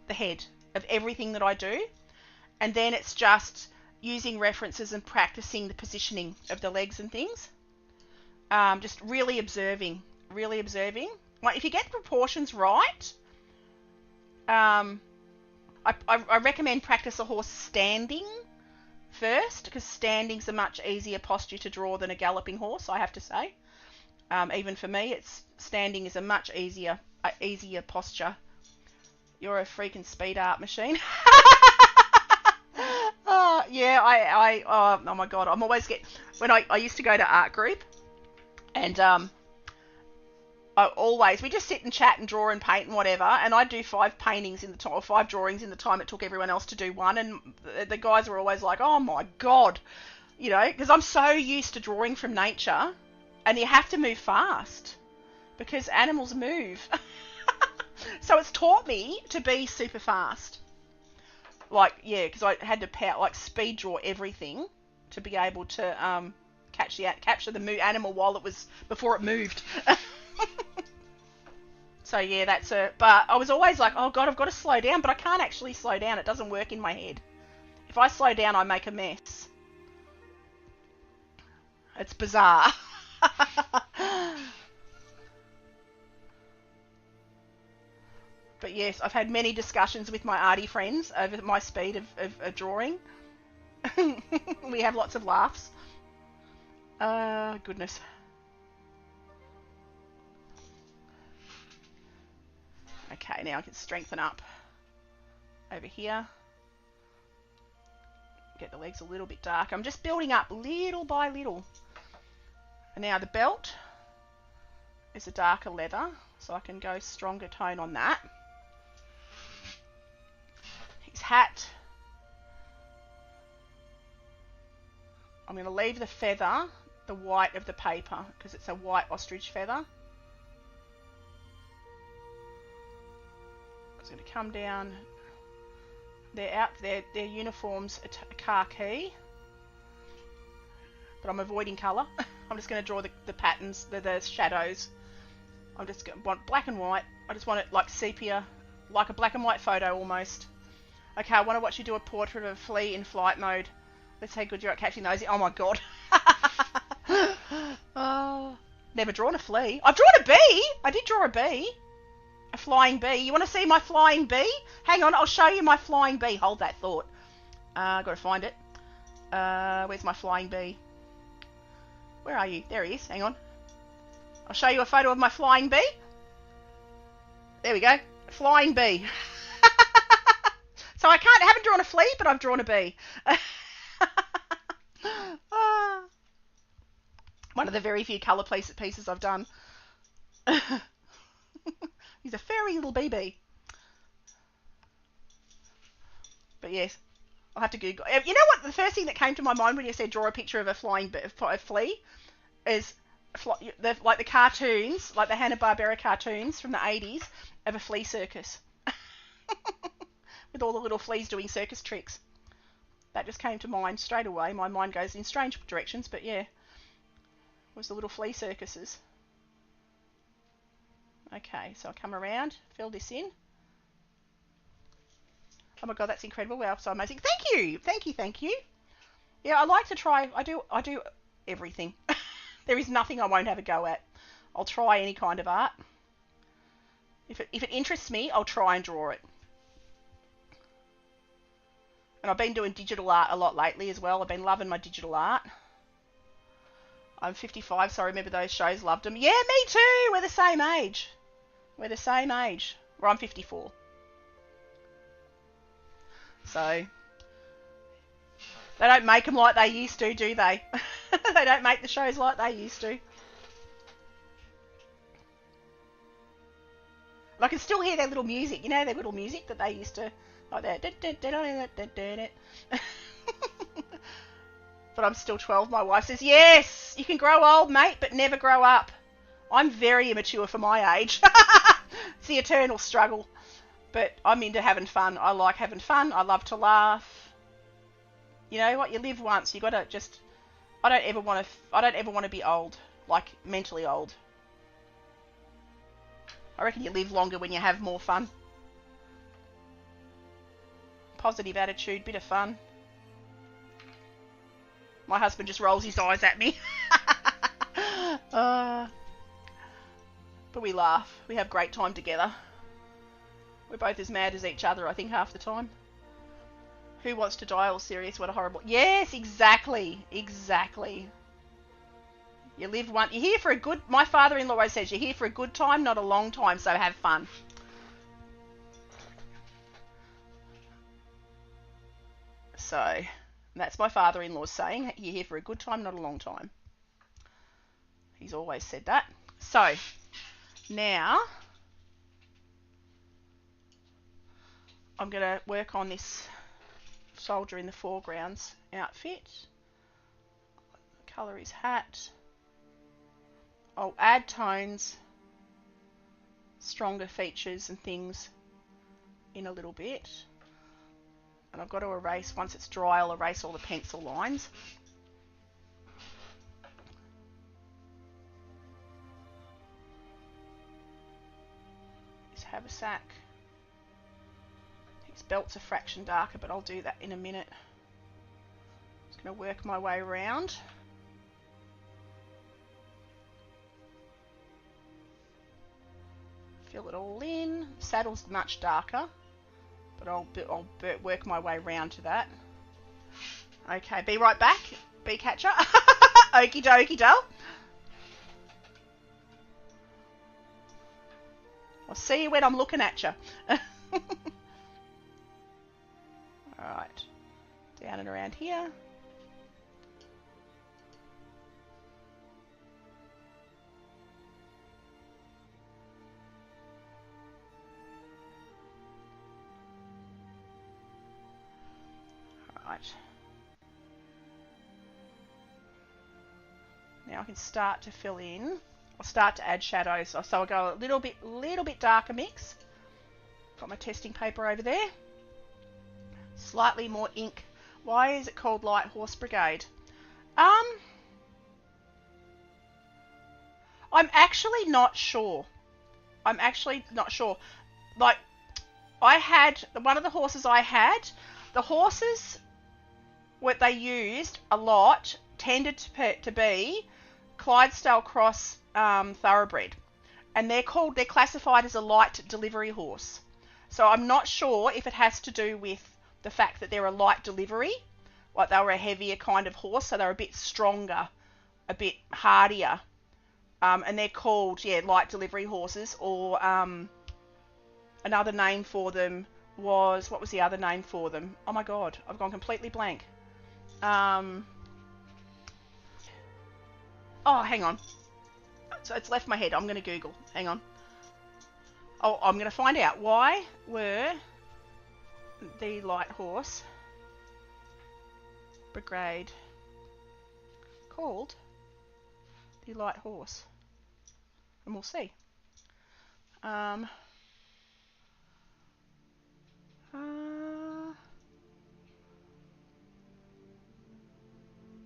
the head of everything that I do. And then it's just using references and practicing the positioning of the legs and things. Just really observing. Like if you get the proportions right, I recommend practice a horse standing first, because standing's a much easier posture to draw than a galloping horse, I have to say. Even for me, standing is a much easier easier posture. You're a freaking speed art machine. Yeah, oh my God, I'm always when I used to go to art group, and we just sit and chat and draw and paint and whatever, and I'd do 5 paintings in the time, or 5 drawings in the time it took everyone else to do one, and the guys were always like, oh my God, you know, because I'm so used to drawing from nature, and you have to move fast because animals move. So it's taught me to be super fast. Like, yeah, because I had to speed draw everything to be able to capture the animal before it moved. So yeah, but I was always like, oh God, I've got to slow down, but I can't actually slow down. It doesn't work in my head. If I slow down, I make a mess. It's bizarre. But yes, I've had many discussions with my arty friends over my speed of drawing. We have lots of laughs. Goodness. Okay, now I can strengthen up over here. Get the legs a little bit dark. I'm just building up little by little. And now the belt is a darker leather, so I can go stronger tone on that. His hat, I'm going to leave the feather the white of the paper because it's a white ostrich feather. It's going to come down. Their uniforms are khaki, but I'm avoiding colour. I'm just going to draw the patterns, the shadows. I'm just going to want black and white. I just want it like sepia, like a black and white photo almost. Okay, I want to watch you do a portrait of a flea in flight mode. Let's see how good you're at catching those. Oh my God. Oh, never drawn a flea. I've drawn a bee. I did draw a bee. A flying bee. You want to see my flying bee? Hang on, I'll show you my flying bee. Hold that thought. I've got to find it. Where's my flying bee? Where are you? There he is. Hang on. I'll show you a photo of my flying bee. There we go. Flying bee. So I haven't drawn a flea, but I've drawn a bee. One of the very few colour pieces I've done. He's a furry little BB. But yes, I'll have to Google. You know what? The first thing that came to my mind when you said draw a picture of a flea is like the cartoons, like the Hanna-Barbera cartoons from the 80s of a flea circus. With all the little fleas doing circus tricks. That just came to mind straight away. My mind goes in strange directions, but yeah. It was the little flea circuses. Okay, so I'll come around, fill this in. Oh my God, that's incredible. Wow, so amazing. Thank you. Thank you, thank you. Yeah, I like to try. I do everything. There is nothing I won't have a go at. I'll try any kind of art. If it interests me, I'll try and draw it. And I've been doing digital art a lot lately as well. I've been loving my digital art. I'm 55, so I remember those shows, loved them. Yeah, me too. We're the same age. We're the same age. Well, I'm 54. So, they don't make them like they used to, do they? They don't make the shows like they used to. And I can still hear their little music. You know, their little music that they used to... Like that. But I'm still 12. My wife says, yes, you can grow old, mate, but never grow up. I'm very immature for my age. It's the eternal struggle. But I'm into having fun. I like having fun. I love to laugh. You know what? You live once. You gotta just... I don't ever want to be old. Like, mentally old. I reckon you live longer when you have more fun. Positive attitude, bit of fun. My husband just rolls his eyes at me. But we laugh. We have great time together. We're both as mad as each other, I think, half the time. Who wants to die all serious? What a horrible... Yes, exactly. Exactly. You live one. You're here for a good. My father-in-law always says you're here for a good time, not a long time. So have fun. So that's my father-in-law's saying. You're here for a good time, not a long time. He's always said that. So now I'm going to work on this soldier in the foreground's outfit. Colour his hat. I'll add tones, stronger features and things in a little bit. And I've got to erase, once it's dry, I'll erase all the pencil lines. His haversack. His belt's a fraction darker, but I'll do that in a minute. Just going to work my way around. Fill it all in. Saddle's much darker, but I'll work my way round to that. Okay, be right back. Bee catcher. Okie dokie doll. I'll see you when I'm looking at you. Alright. Down and around here. Right. Now I can start to fill in. I'll start to add shadows. So I'll go a little bit darker mix. Got my testing paper over there. Slightly more ink. Why is it called Light Horse Brigade? I'm actually not sure. Like, I had one of the horses I had. The horses what they used a lot tended to be Clydesdale Cross thoroughbred, and they're classified as a light delivery horse. So I'm not sure if it has to do with the fact that they're a light delivery, like they were a heavier kind of horse, so they're a bit stronger, a bit hardier, and they're called light delivery horses. Or another name for them was, what was the other name for them? Oh my god, I've gone completely blank. Oh, hang on. So it's left my head. I'm going to Google. Hang on. Oh, I'm going to find out. Why were the Light Horse Brigade called the Light Horse? And we'll see.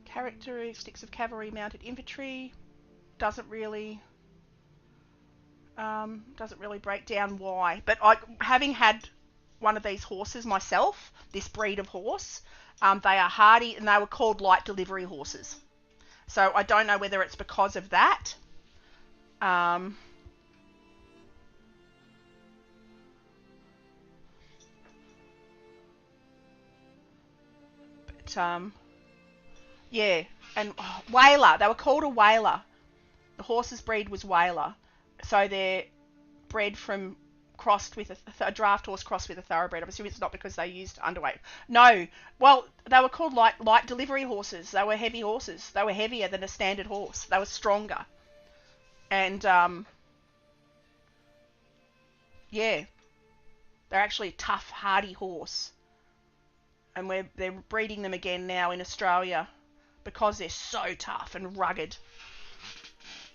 Characteristics of cavalry mounted infantry doesn't really break down why. But having had one of these horses myself, this breed of horse, they are hardy, and they were called light delivery horses. So I don't know whether it's because of that. Yeah, and Whaler, they were called a Whaler. The horse's breed was Whaler. So they're bred from crossed with a draft horse crossed with a thoroughbred. I'm assuming it's not because they used underweight. No, well, they were called light delivery horses. They were heavy horses. They were heavier than a standard horse. They were stronger. And, yeah, they're actually a tough, hardy horse. And they're breeding them again now in Australia because they're so tough and rugged.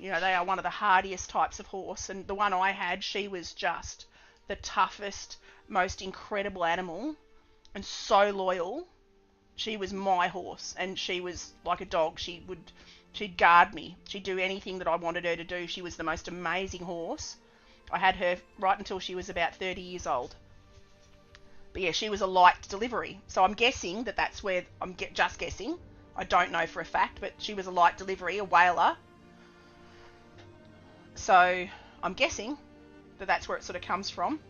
You know, they are one of the hardiest types of horse. And the one I had, she was just the toughest, most incredible animal, and so loyal. She was my horse, and she was like a dog. She'd guard me. She'd do anything that I wanted her to do. She was the most amazing horse. I had her right until she was about 30 years old. But yeah, she was a light delivery. So I'm guessing that's where, just guessing. I don't know for a fact, but she was a light delivery, a Whaler. So I'm guessing that's where it sort of comes from.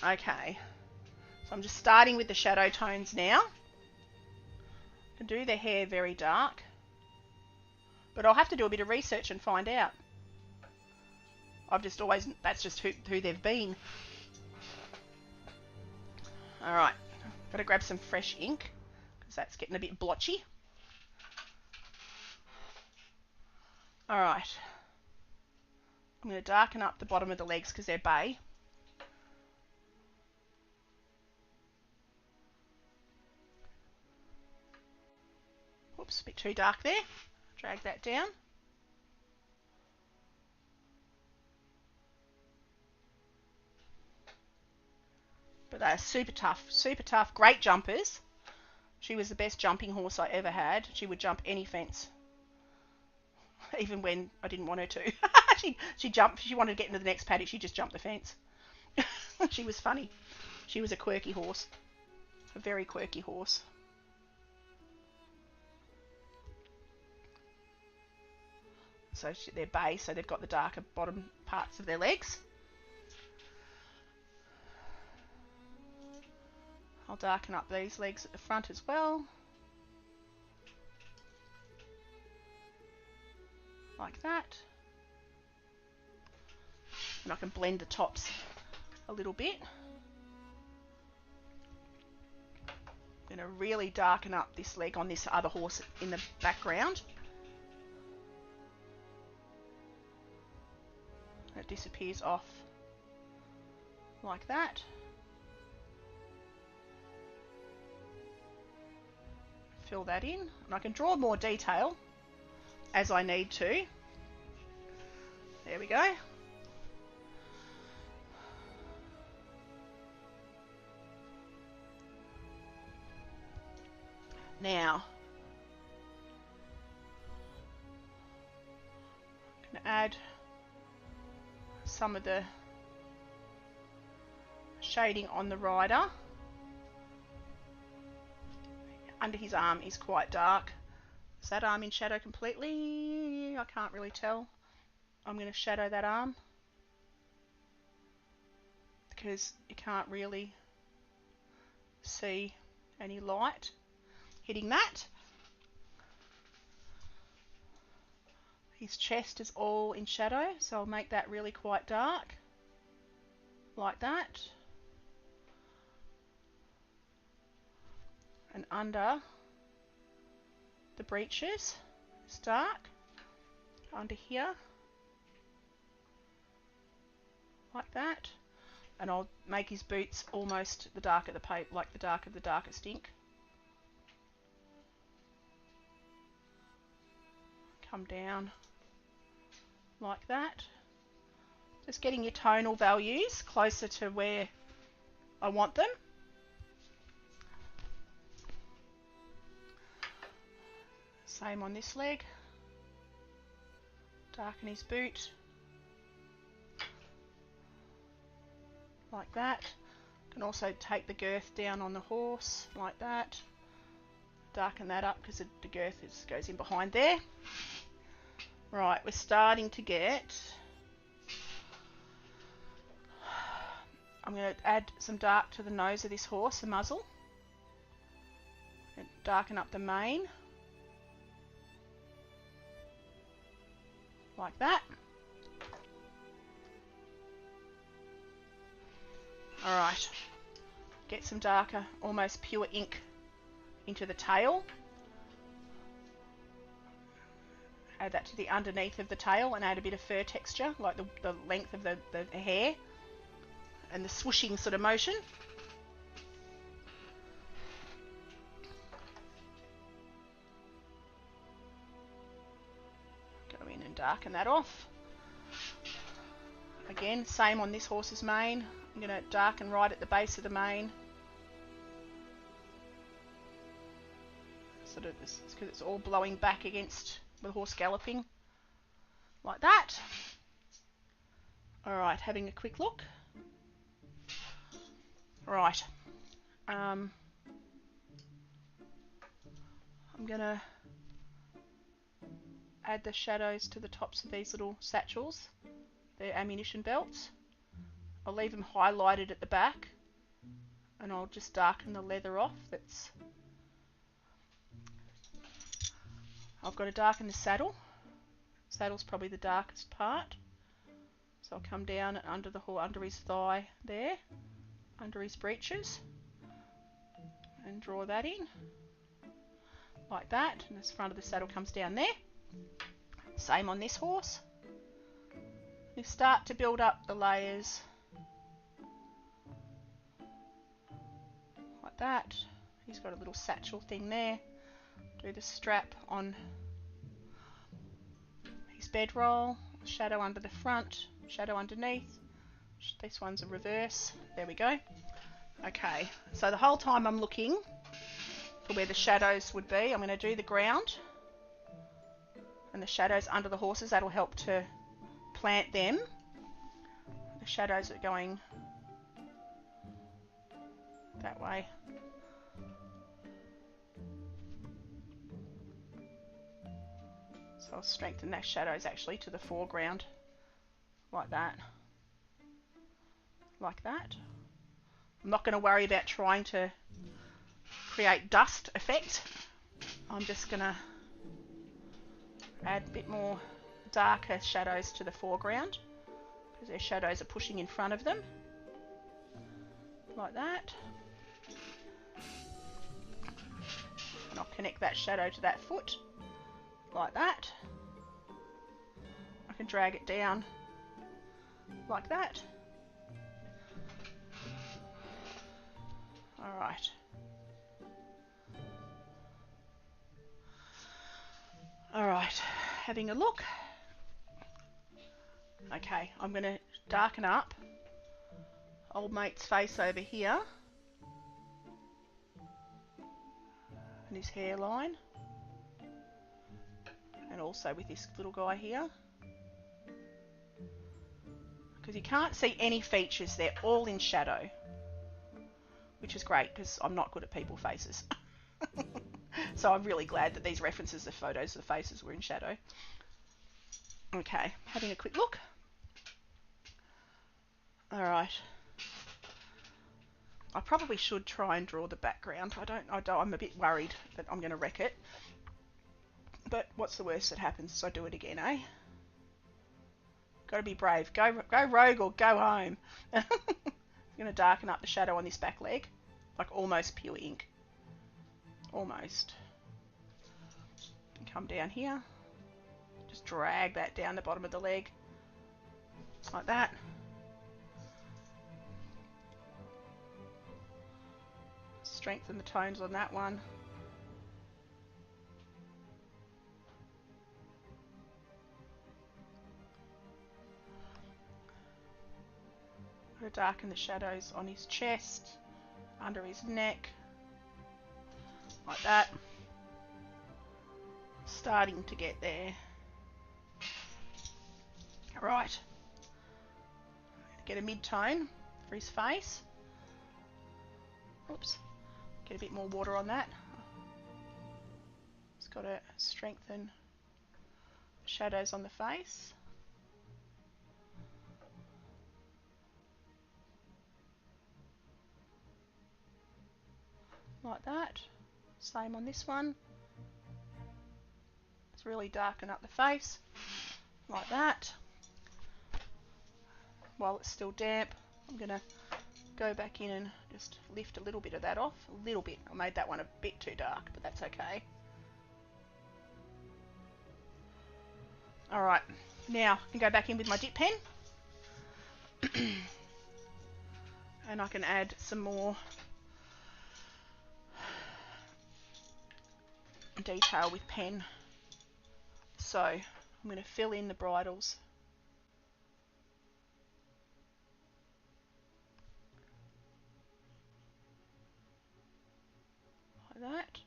Okay. So I'm just starting with the shadow tones now. I'm do their hair very dark, but I'll have to do a bit of research and find out. That's just who they've been. Alright, got to grab some fresh ink because that's getting a bit blotchy. Alright, I'm going to darken up the bottom of the legs because they're bay. Whoops, a bit too dark there. Drag that down. But they are super tough, great jumpers. She was the best jumping horse I ever had. She would jump any fence, even when I didn't want her to. she jumped. She wanted to get into the next paddock. She just jumped the fence. She was funny. She was a quirky horse, a very quirky horse. So they're bay, so they've got the darker bottom parts of their legs. I'll darken up these legs at the front as well. Like that. And I can blend the tops a little bit. I'm going to really darken up this leg on this other horse in the background. It disappears off like that. Fill that in, and I can draw more detail as I need to. There we go. Now, I'm going to add some of the shading on the rider. Under his arm is quite dark. Is that arm in shadow completely? I can't really tell. I'm going to shadow that arm because you can't really see any light hitting that. His chest is all in shadow, so I'll make that really quite dark, like that. And under the breeches, it's dark. Under here, like that. And I'll make his boots almost the dark of the paper, like the dark of the darkest ink. Come down like that. Just getting your tonal values closer to where I want them. Same on this leg. Darken his boot. Like that. Can also take the girth down on the horse, like that. Darken that up because the girth goes in behind there. Right, we're starting to get... I'm going to add some dark to the nose of this horse, the muzzle. And darken up the mane. Like that. Alright, get some darker, almost pure ink into the tail. Add that to the underneath of the tail and add a bit of fur texture, like the length of the hair and the swooshing sort of motion. Go in and darken that off. Again, same on this horse's mane. I'm going to darken right at the base of the mane. Sort of, because it's all blowing back against the horse galloping. Like that. Alright, having a quick look. Right. I'm going to add the shadows to the tops of these little satchels. They're ammunition belts. I'll leave them highlighted at the back, and I'll just darken the leather off that's I've got to darken the saddle. Saddle's probably the darkest part. So I'll come down under his thigh there, under his breeches, and draw that in like that, and the front of the saddle comes down there. Same on this horse. You start to build up the layers like that. He's got a little satchel thing there. Do the strap on his bedroll, shadow under the front, shadow underneath. This one's a reverse. There we go. Okay, so the whole time I'm looking for where the shadows would be, I'm going to do the ground and the shadows under the horses. That'll help to plant them. The shadows are going that way. So I'll strengthen those shadows actually to the foreground, like that. Like that. I'm not going to worry about trying to create dust effect. I'm just going to add a bit more darker shadows to the foreground because their shadows are pushing in front of them. Like that. And I'll connect that shadow to that foot. Like that. I can drag it down like that. Alright. Alright, having a look. Okay, I'm going to darken up old mate's face over here. And his hairline. And also with this little guy here. Because you can't see any features, they're all in shadow. Which is great because I'm not good at people faces. So I'm really glad that these references, the photos of the faces, were in shadow. Okay, having a quick look. Alright. I probably should try and draw the background. I'm a bit worried that I'm going to wreck it. But what's the worst that happens? So I do it again, eh? Got to be brave. Go rogue or go home. I'm going to darken up the shadow on this back leg. Like almost pure ink. Almost. And come down here. Just drag that down the bottom of the leg. Like that. Strengthen the tones on that one. I'm going to darken the shadows on his chest, under his neck, like that. Starting to get there. Right. Get a mid-tone for his face. Oops. Get a bit more water on that. Just got to strengthen the shadows on the face. Like that. Same on this one. Let's really darken up the face. Like that. While it's still damp, I'm going to go back in and just lift a little bit of that off. A little bit. I made that one a bit too dark, but that's okay. Alright, now I can go back in with my dip pen. And I can add some more detail with pen. So I'm going to fill in the bridles. Like that.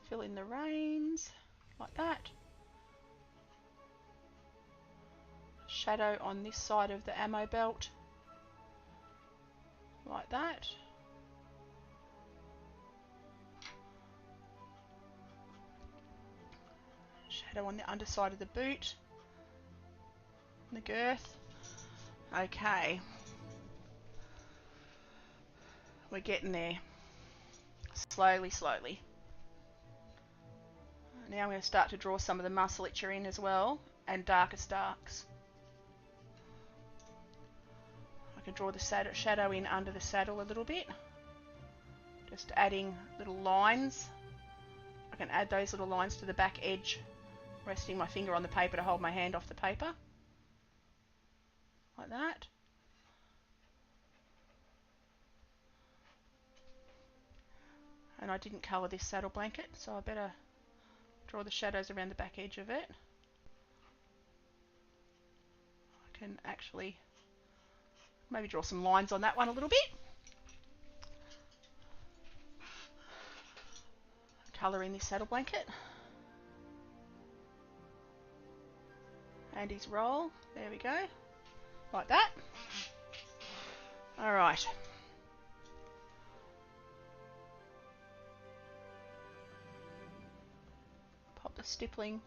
Fill in the reins. Like that. Shadow on this side of the ammo belt. Like that. Shadow on the underside of the boot. The girth. Okay. We're getting there. Slowly, slowly. Now I'm going to start to draw some of the musculature in as well, and darkest darks. I can draw the shadow in under the saddle a little bit, just adding little lines. I can add those little lines to the back edge, resting my finger on the paper to hold my hand off the paper, like that. And I didn't colour this saddle blanket, so I better draw the shadows around the back edge of it. I can actually maybe draw some lines on that one a little bit. Colour in this saddle blanket. And his roll. There we go. Like that. Alright. Pop the stippling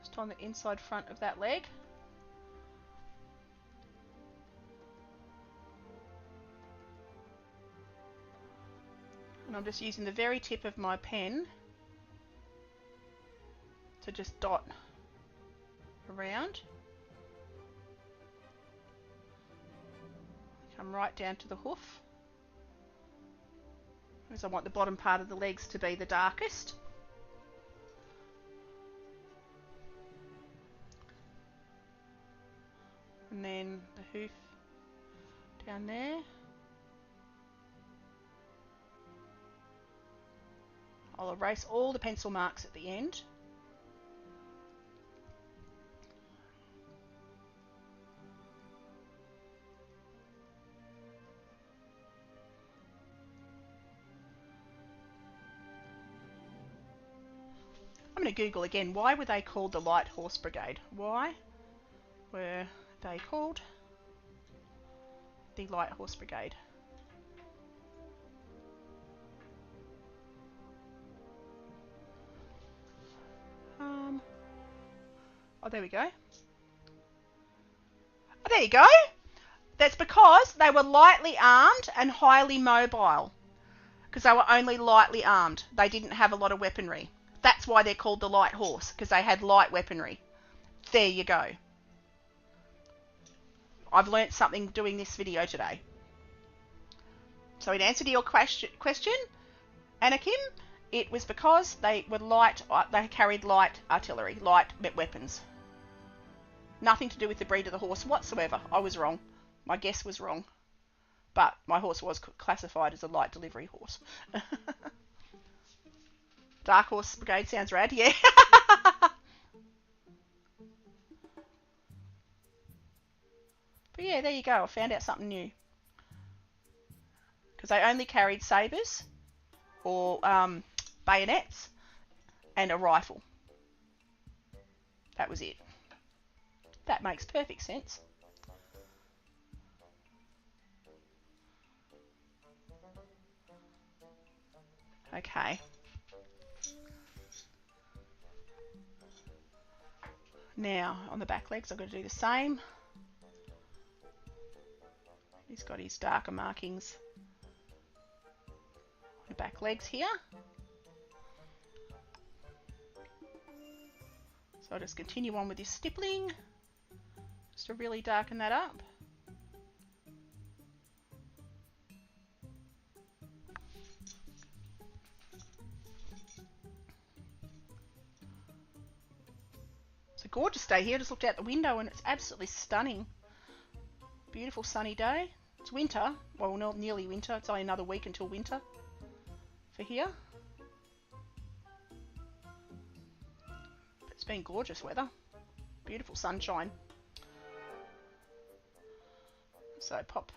just on the inside front of that leg. And I'm just using the very tip of my pen to just dot around. Come right down to the hoof, because I want the bottom part of the legs to be the darkest. And then the hoof down there. I'll erase all the pencil marks at the end. I'm going to Google again, why were they called the Light Horse Brigade? Why were they called the Light Horse Brigade? Oh, there we go. Oh, there you go. That's because they were lightly armed and highly mobile. Because they were only lightly armed. They didn't have a lot of weaponry. That's why they're called the Light Horse, because they had light weaponry. There you go. I've learnt something doing this video today. So in answer to your question, Anakim, it was because they were light. They carried light artillery, light weapons. Nothing to do with the breed of the horse whatsoever. I was wrong. My guess was wrong. But my horse was classified as a light delivery horse. Dark Horse Brigade sounds rad, yeah. But yeah, there you go. I found out something new. Because they only carried sabres or bayonets and a rifle. That was it. That makes perfect sense. Okay. Now, on the back legs, I'm going to do the same. He's got his darker markings on the back legs here. So I'll just continue on with this stippling, just to really darken that up. It's a gorgeous day here. I just looked out the window and it's absolutely stunning. Beautiful sunny day. It's winter. Well, not nearly winter. It's only another week until winter for here. It's been gorgeous weather. Beautiful sunshine. So pop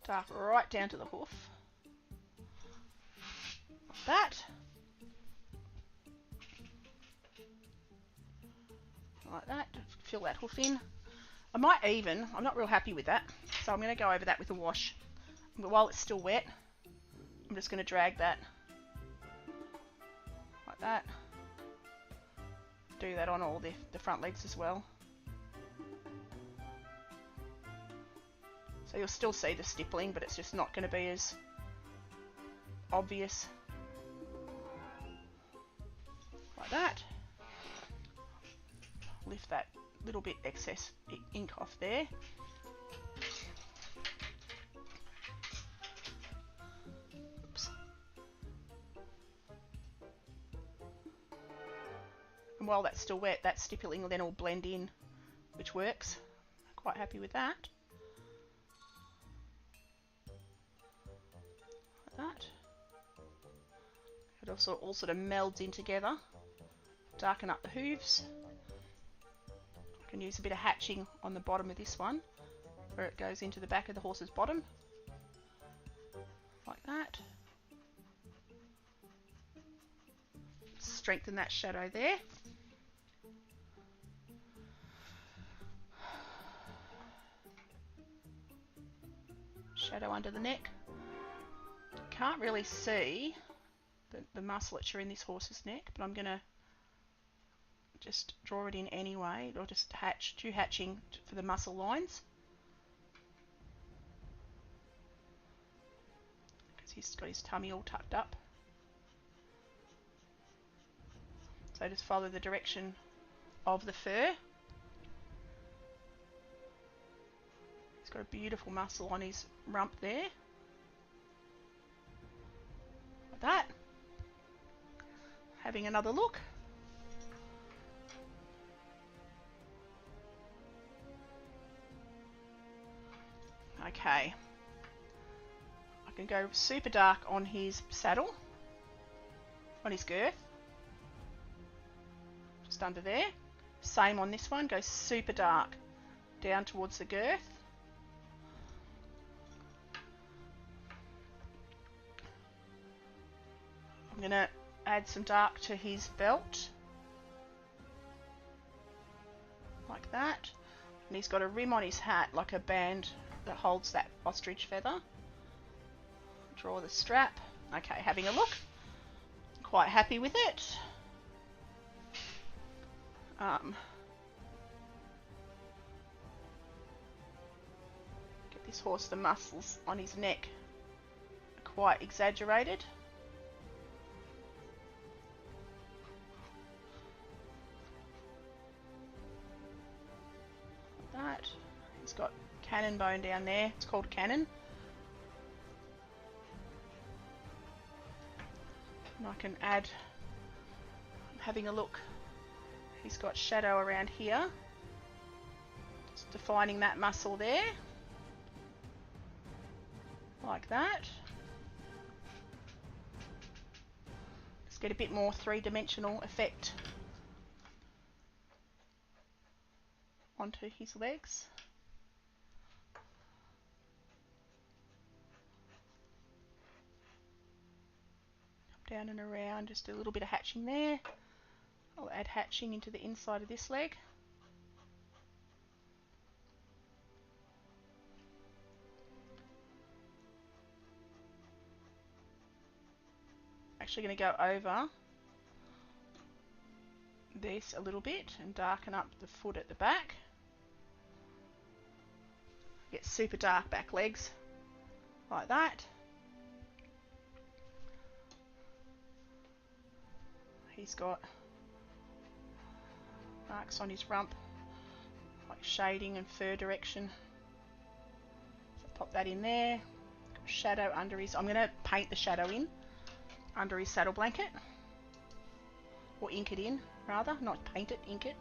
dark right down to the hoof. Like that. Like that. Fill that hoof in. I might even, I'm not real happy with that, so I'm going to go over that with a wash. But while it's still wet, I'm just going to drag that like that. Do that on all the front legs as well. So you'll still see the stippling, but it's just not going to be as obvious. Like that. Lift that little bit excess ink off there. Oops. And while that's still wet, that stippling will then all blend in, which works. I'm quite happy with that. Like that. It also all sort of melds in together. Darken up the hooves. I can use a bit of hatching on the bottom of this one, where it goes into the back of the horse's bottom. Like that. Strengthen that shadow there. Shadow under the neck. Can't really see the musculature in this horse's neck, but I'm going to just draw it in anyway, or just do hatching for the muscle lines. Because he's got his tummy all tucked up. So just follow the direction of the fur. He's got a beautiful muscle on his rump there. Like that. Having another look. Okay. I can go super dark on his saddle, on his girth. Just under there. Same on this one, go super dark down towards the girth. I'm going to add some dark to his belt. Like that. And he's got a rim on his hat, like a band that holds that ostrich feather. Draw the strap. Okay, having a look. Quite happy with it. Get this horse, the muscles on his neck are quite exaggerated. Like that. He's got cannon bone down there. It's called cannon. And I can add, I'm having a look. He's got shadow around here. Just defining that muscle there. Like that. Just get a bit more three-dimensional effect onto his legs. Down and around, just do a little bit of hatching there. I'll add hatching into the inside of this leg. Actually going to go over this a little bit and darken up the foot at the back. Get super dark back legs like that. He's got marks on his rump, like shading and fur direction. So pop that in there. Got shadow under his. I'm going to paint the shadow in under his saddle blanket, or ink it in rather, not paint it, ink it.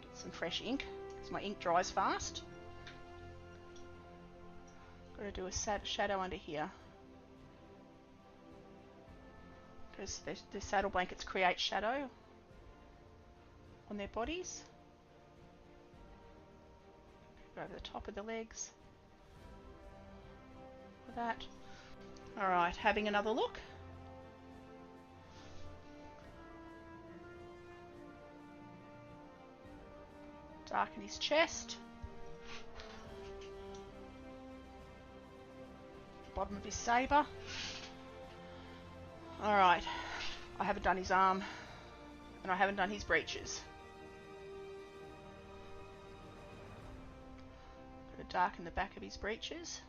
Get some fresh ink because my ink dries fast. Got to do a shadow under here. Because the saddle blankets create shadow on their bodies. Go over the top of the legs. Like that. Alright, having another look. Darken his chest. Bottom of his sabre. Alright, I haven't done his arm, and I haven't done his breeches. Got to darken the back of his breeches.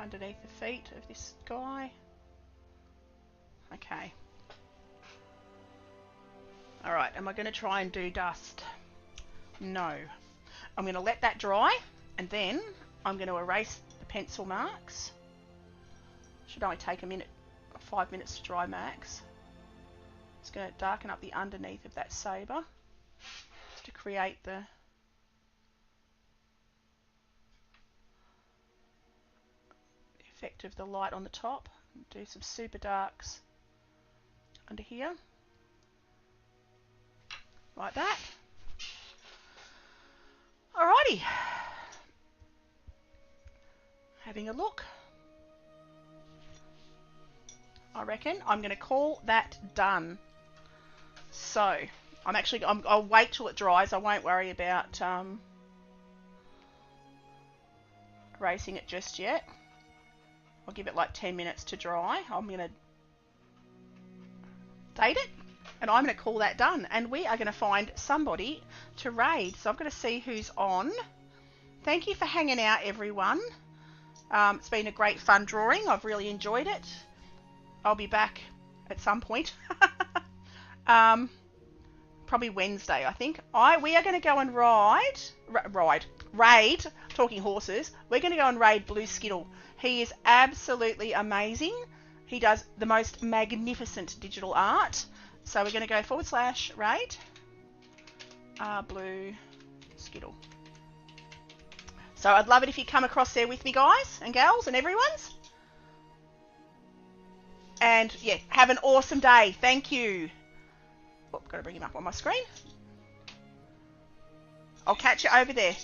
underneath the feet of this guy. Okay. Alright, am I going to try and do dust? No. I'm going to let that dry, and then I'm going to erase the pencil marks. Should only take a minute, 5 minutes to dry max. It's going to darken up the underneath of that sabre to create the effect of the light on the top. Do some super darks under here, like that. Alrighty, having a look. I reckon I'm going to call that done. So I'll wait till it dries. I won't worry about erasing it just yet. I'll give it like 10 minutes to dry. I'm going to date it, and I'm going to call that done. And we are going to find somebody to raid. So I'm going to see who's on. Thank you for hanging out, everyone. It's been a great fun drawing. I've really enjoyed it. I'll be back at some point. Probably Wednesday, I think. We are going to go and raid, talking horses. We're going to go and raid Blue Skittle. He is absolutely amazing. He does the most magnificent digital art. So we're going to go /raid Blue Skittle. So I'd love it if you come across there with me, guys and gals and everyone's. And yeah, have an awesome day. Thank you. Oh, got to bring him up on my screen. I'll catch you over there.